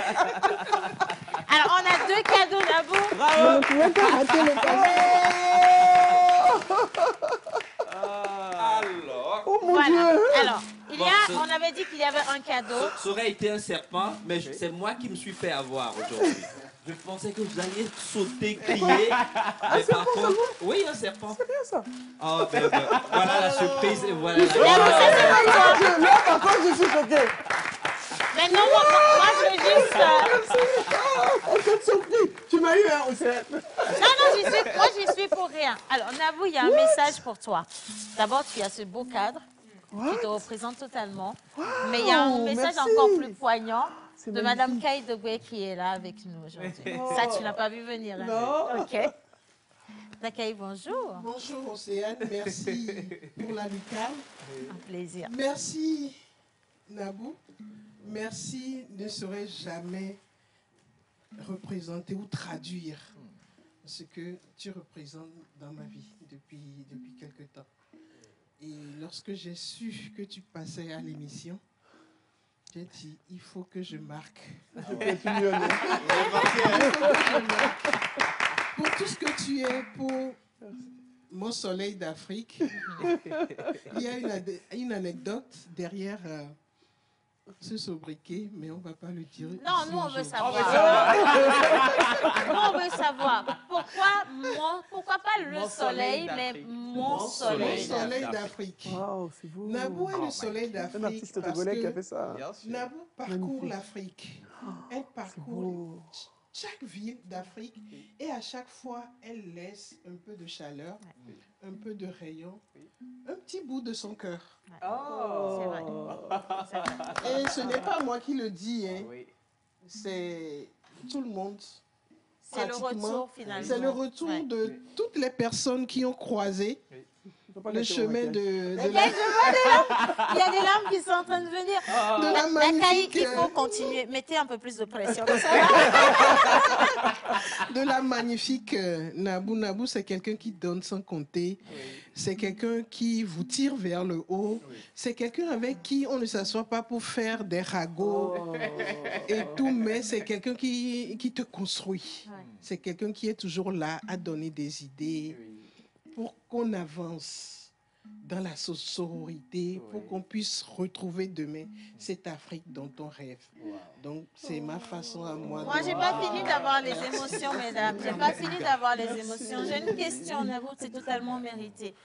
Alors, on a deux cadeaux, Nabou. Je ne pouvais pas rater le Alors. Oh mon Voilà. Dieu. Alors, on avait dit qu'il y avait un cadeau. Ça aurait été un serpent, mais c'est moi qui me suis fait avoir aujourd'hui. Je pensais que vous alliez sauter, crier. Mais par contre, oui, un serpent. C'est bien ça. Oh, voilà la surprise et voilà la Là, par contre, je suis choqué. Mais non, moi je veux juste... On s'est surpris. Tu m'as eu, hein, Océane. Non, moi j'y suis pour rien. Alors, Nabou, il y a un message pour toi. D'abord, tu as ce beau cadre qui te représente totalement. Mais il y a un message encore plus poignant de Madame Kaï Degwe qui est là avec nous aujourd'hui. Ça, tu n'as pas vu venir. Hein? Non. OK. Nakaï, bonjour. Bonjour Océane, merci pour l'amical. Un plaisir. Merci Nabou. Merci ne saurait jamais représenter ou traduire ce que tu représentes dans ma vie depuis quelque temps. Et lorsque j'ai su que tu passais à l'émission, j'ai dit, il faut que je marque. Pour tout ce que tu es, pour mon soleil d'Afrique, il y a une anecdote derrière ce sobriquet, mais on ne va pas le dire. Non, nous on veut savoir. Nous on veut savoir. Pourquoi pas le soleil, mais mon soleil. Mon soleil d'Afrique. Wow, c'est beau. Nabou est le soleil d'Afrique. Un artiste parce togolais que qui a fait ça. Nabou parcourt l'Afrique. Elle parcourt chaque ville d'Afrique et à chaque fois, elle laisse un peu de chaleur, un peu de rayon, un petit bout de son cœur. Oh, c'est vrai. Et ce n'est pas moi qui le dis, hein. C'est tout le monde. C'est le retour finalement. C'est le retour de toutes les personnes qui ont croisé le chemin de la... Il y a des larmes qui sont en train de venir. De la magnifique... Il faut continuer. Mettez un peu plus de pression. De la magnifique Nabou. Nabou, c'est quelqu'un qui donne sans compter. C'est quelqu'un qui vous tire vers le haut. C'est quelqu'un avec qui on ne s'assoit pas pour faire des ragots et tout, mais c'est quelqu'un qui te construit. C'est quelqu'un qui est toujours là à donner des idées pour qu'on avance dans la sororité, pour qu'on puisse retrouver demain cette Afrique dont on rêve. Donc, c'est ma façon à moi. Moi, j'ai pas fini d'avoir les émotions, mesdames. J'ai pas fini d'avoir les émotions. J'ai une question, Nabou, c'est totalement mérité.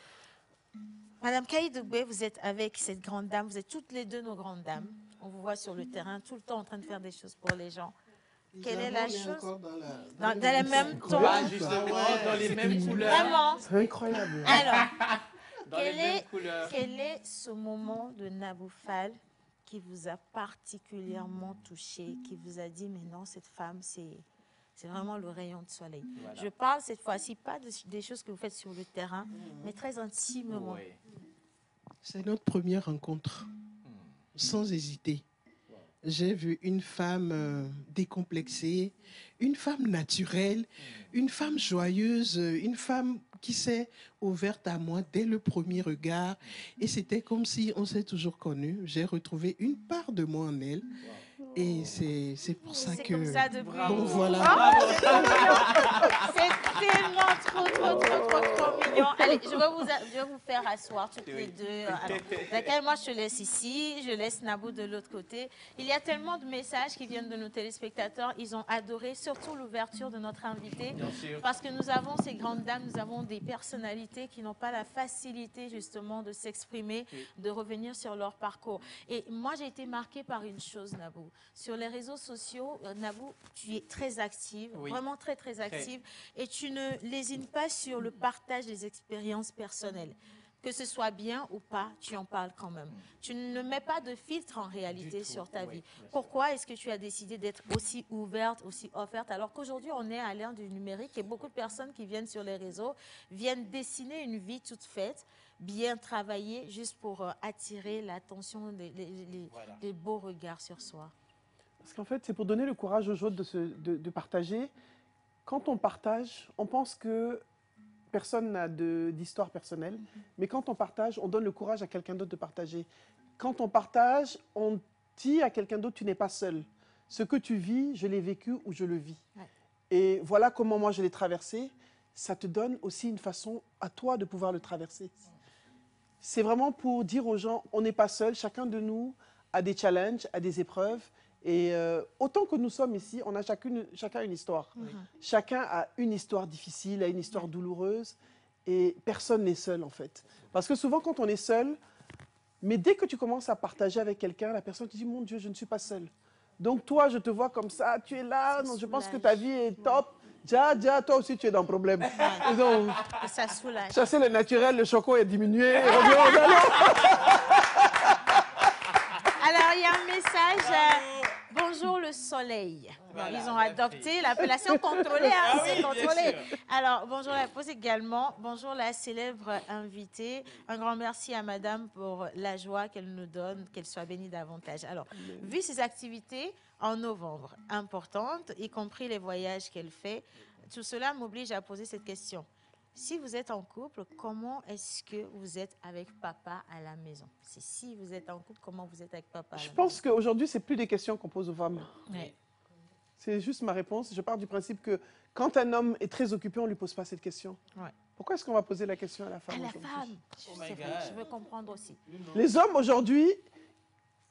Madame Kaï Degwe, vous êtes avec cette grande dame, vous êtes toutes les deux nos grandes dames. On vous voit sur le terrain, tout le temps en train de faire des choses pour les gens. Quelle est la chose? Dans les mêmes tons. Justement, dans les mêmes couleurs. Vraiment. C'est incroyable. Alors, Dans les mêmes couleurs. quel est ce moment de Nabou Fall qui vous a particulièrement touché, qui vous a dit, mais non, cette femme, c'est vraiment le rayon de soleil. Voilà. Je parle cette fois-ci pas des choses que vous faites sur le terrain, mais très intimement. C'est notre première rencontre, sans hésiter. J'ai vu une femme décomplexée, une femme naturelle, une femme joyeuse, une femme qui s'est ouverte à moi dès le premier regard. Et c'était comme si on s'est toujours connus. J'ai retrouvé une part de moi en elle. Et c'est pour ça que... C'est comme ça depuis... Bon, voilà. C'est tellement trop mignon. Allez, je vais vous faire asseoir toutes les deux. Alors, Dakay, moi, je te laisse ici. Je laisse Nabou de l'autre côté. Il y a tellement de messages qui viennent de nos téléspectateurs. Ils ont adoré, surtout l'ouverture de notre invité. Parce que nous avons ces grandes dames, nous avons des personnalités qui n'ont pas la facilité, justement, de s'exprimer, de revenir sur leur parcours. Et moi, j'ai été marquée par une chose, Nabou. Sur les réseaux sociaux, Nabou, tu es très active, vraiment très active, et tu ne lésines pas sur le partage des expériences personnelles. Que ce soit bien ou pas, tu en parles quand même. Tu ne mets pas de filtre en réalité sur ta vie. Pourquoi est-ce que tu as décidé d'être aussi ouverte, aussi offerte, alors qu'aujourd'hui on est à l'ère du numérique et beaucoup de personnes qui viennent sur les réseaux viennent dessiner une vie toute faite, bien travaillée, juste pour attirer l'attention, des beaux regards sur soi? Parce qu'en fait, c'est pour donner le courage aux autres de partager. Quand on partage, on pense que personne n'a d'histoire personnelle, mais quand on partage, on donne le courage à quelqu'un d'autre de partager. Quand on partage, on dit à quelqu'un d'autre, tu n'es pas seul. Ce que tu vis, je l'ai vécu ou je le vis. Ouais. Et voilà comment moi je l'ai traversé. Ça te donne aussi une façon à toi de pouvoir le traverser. C'est vraiment pour dire aux gens, on n'est pas seul, chacun de nous a des challenges, a des épreuves. Et autant que nous sommes ici, on a chacun une histoire. Chacun a une histoire difficile, a une histoire douloureuse. Et personne n'est seul, en fait. Parce que souvent, quand on est seul, mais dès que tu commences à partager avec quelqu'un, la personne te dit, mon Dieu, je ne suis pas seule. Donc toi, je te vois comme ça, tu es là, non, je pense que ta vie est top. Déjà, toi aussi, tu es dans le problème. Donc, et ça soulage. Chasser le naturel, le choco est diminué. Alors, il y a un message. Bonjour le soleil. Voilà. Ils ont adopté l'appellation contrôlée. Hein, c'est contrôlé. Alors, bonjour la pause également. Bonjour la célèbre invitée. Un grand merci à madame pour la joie qu'elle nous donne, qu'elle soit bénie davantage. Alors, vu ces activités en novembre importantes, y compris les voyages qu'elle fait, tout cela m'oblige à poser cette question. Si vous êtes en couple, comment est-ce que vous êtes avec papa à la maison? Si vous êtes en couple, comment vous êtes avec papa à la maison? Je pense qu'aujourd'hui, ce n'est plus des questions qu'on pose aux femmes. Oui. C'est juste ma réponse. Je pars du principe que quand un homme est très occupé, on ne lui pose pas cette question. Ouais. Pourquoi est-ce qu'on va poser la question à la femme? À la femme. Je veux comprendre aussi. Les hommes, aujourd'hui,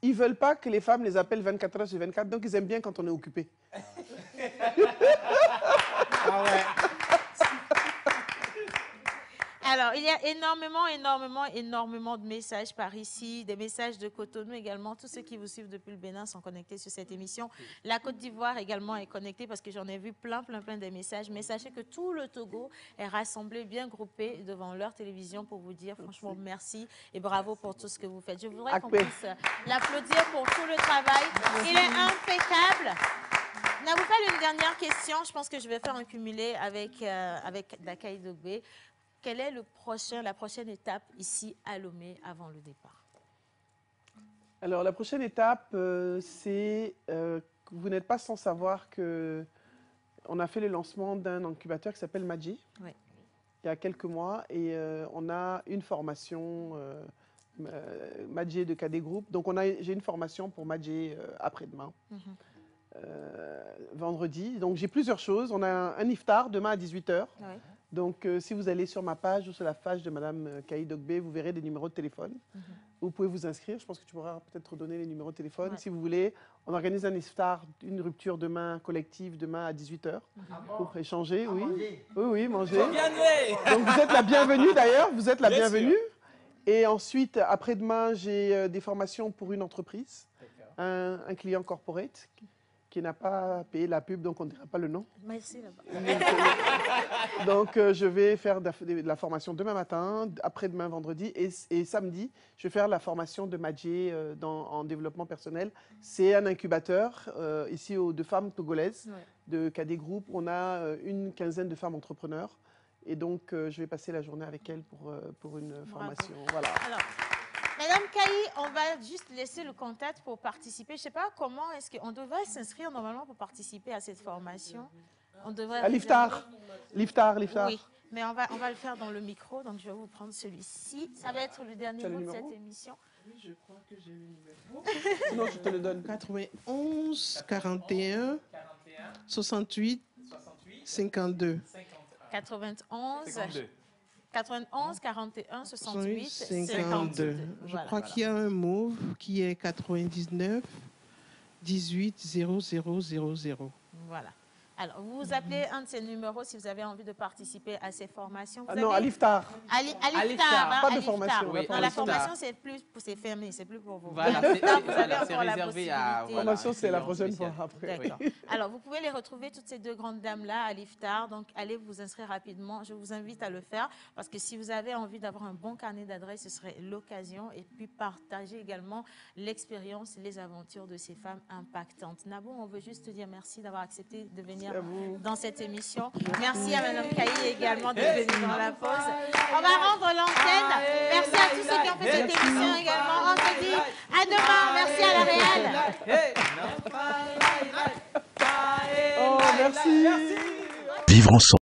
ils ne veulent pas que les femmes les appellent 24 heures sur 24, donc ils aiment bien quand on est occupé. Ah ouais. Alors, il y a énormément de messages par ici, des messages de Cotonou également. Tous ceux qui vous suivent depuis le Bénin sont connectés sur cette émission. La Côte d'Ivoire également est connectée parce que j'en ai vu plein de messages. Mais sachez que tout le Togo est rassemblé, bien groupé devant leur télévision pour vous dire franchement merci et bravo pour tout ce que vous faites. Je voudrais qu'on puisse l'applaudir pour tout le travail. Il est impeccable. Nabou Fall, une dernière question. Je pense que je vais faire un cumulé avec Dakay Dogbe. Quelle est la prochaine étape ici à Lomé avant le départ? Alors, la prochaine étape, c'est que vous n'êtes pas sans savoir qu'on a fait le lancement d'un incubateur qui s'appelle Madji, il y a quelques mois, et on a une formation Madji de KD Group. Donc, j'ai une formation pour Madji après-demain. Vendredi. Donc, j'ai plusieurs choses. On a un iftar demain à 18h. Ouais. Donc, si vous allez sur ma page ou sur la page de Mme Kaï Dogbe, vous verrez des numéros de téléphone. Vous pouvez vous inscrire. Je pense que tu pourras peut-être donner les numéros de téléphone. Ouais. Si vous voulez, on organise un iftar, une rupture demain, collective, demain à 18h. Pour échanger, oui. Manger. Oui, manger. Donc, vous êtes la bienvenue d'ailleurs. Vous êtes la bienvenue. Et ensuite, après-demain, j'ai des formations pour une entreprise, un client corporate qui n'a pas payé la pub, donc on ne dira pas le nom. Merci là-bas. Donc, je vais faire de la formation demain matin, après-demain vendredi, et samedi, je vais faire la formation de Madji en développement personnel. C'est un incubateur ici de femmes togolaises de KD Group. On a une quinzaine de femmes entrepreneurs. Et donc, je vais passer la journée avec elles pour une formation. Voilà. Alors, Madame Kaï, on va juste laisser le contact pour participer. Je ne sais pas comment est-ce qu'on devrait s'inscrire normalement pour participer à cette formation. On devrait... À l'iftar. L'iftar. Oui, mais on va le faire dans le micro. Donc, je vais vous prendre celui-ci. Ça va être le dernier mot de cette émission. Oui, je crois que j'ai le numéro. Sinon, je te le donne. 91 41 68 52. 91 41 68 52. Je crois qu'il y a un mauve qui est 99 18 0000. Voilà. Alors, vous vous appelez un de ces numéros si vous avez envie de participer à ces formations. Non, à l'iftar. À l'iftar. Pas de formation. Non, la formation, c'est fermé, c'est plus pour vous. Voilà, c'est réservé à... La formation, c'est la prochaine fois après. D'accord. Alors, vous pouvez les retrouver, toutes ces deux grandes dames-là, à l'iftar. Donc, allez vous inscrire rapidement. Je vous invite à le faire parce que si vous avez envie d'avoir un bon carnet d'adresses, ce serait l'occasion. Et puis, partager également l'expérience, les aventures de ces femmes impactantes. Nabou, on veut juste te dire merci d'avoir accepté de venir dans cette émission. Merci à Mme Kaï également de venir dans la pause. On va rendre l'antenne. Merci à tous ceux qui ont fait cette émission également. On se dit à demain. Merci à la Réal. Oh, merci. Vivre ensemble.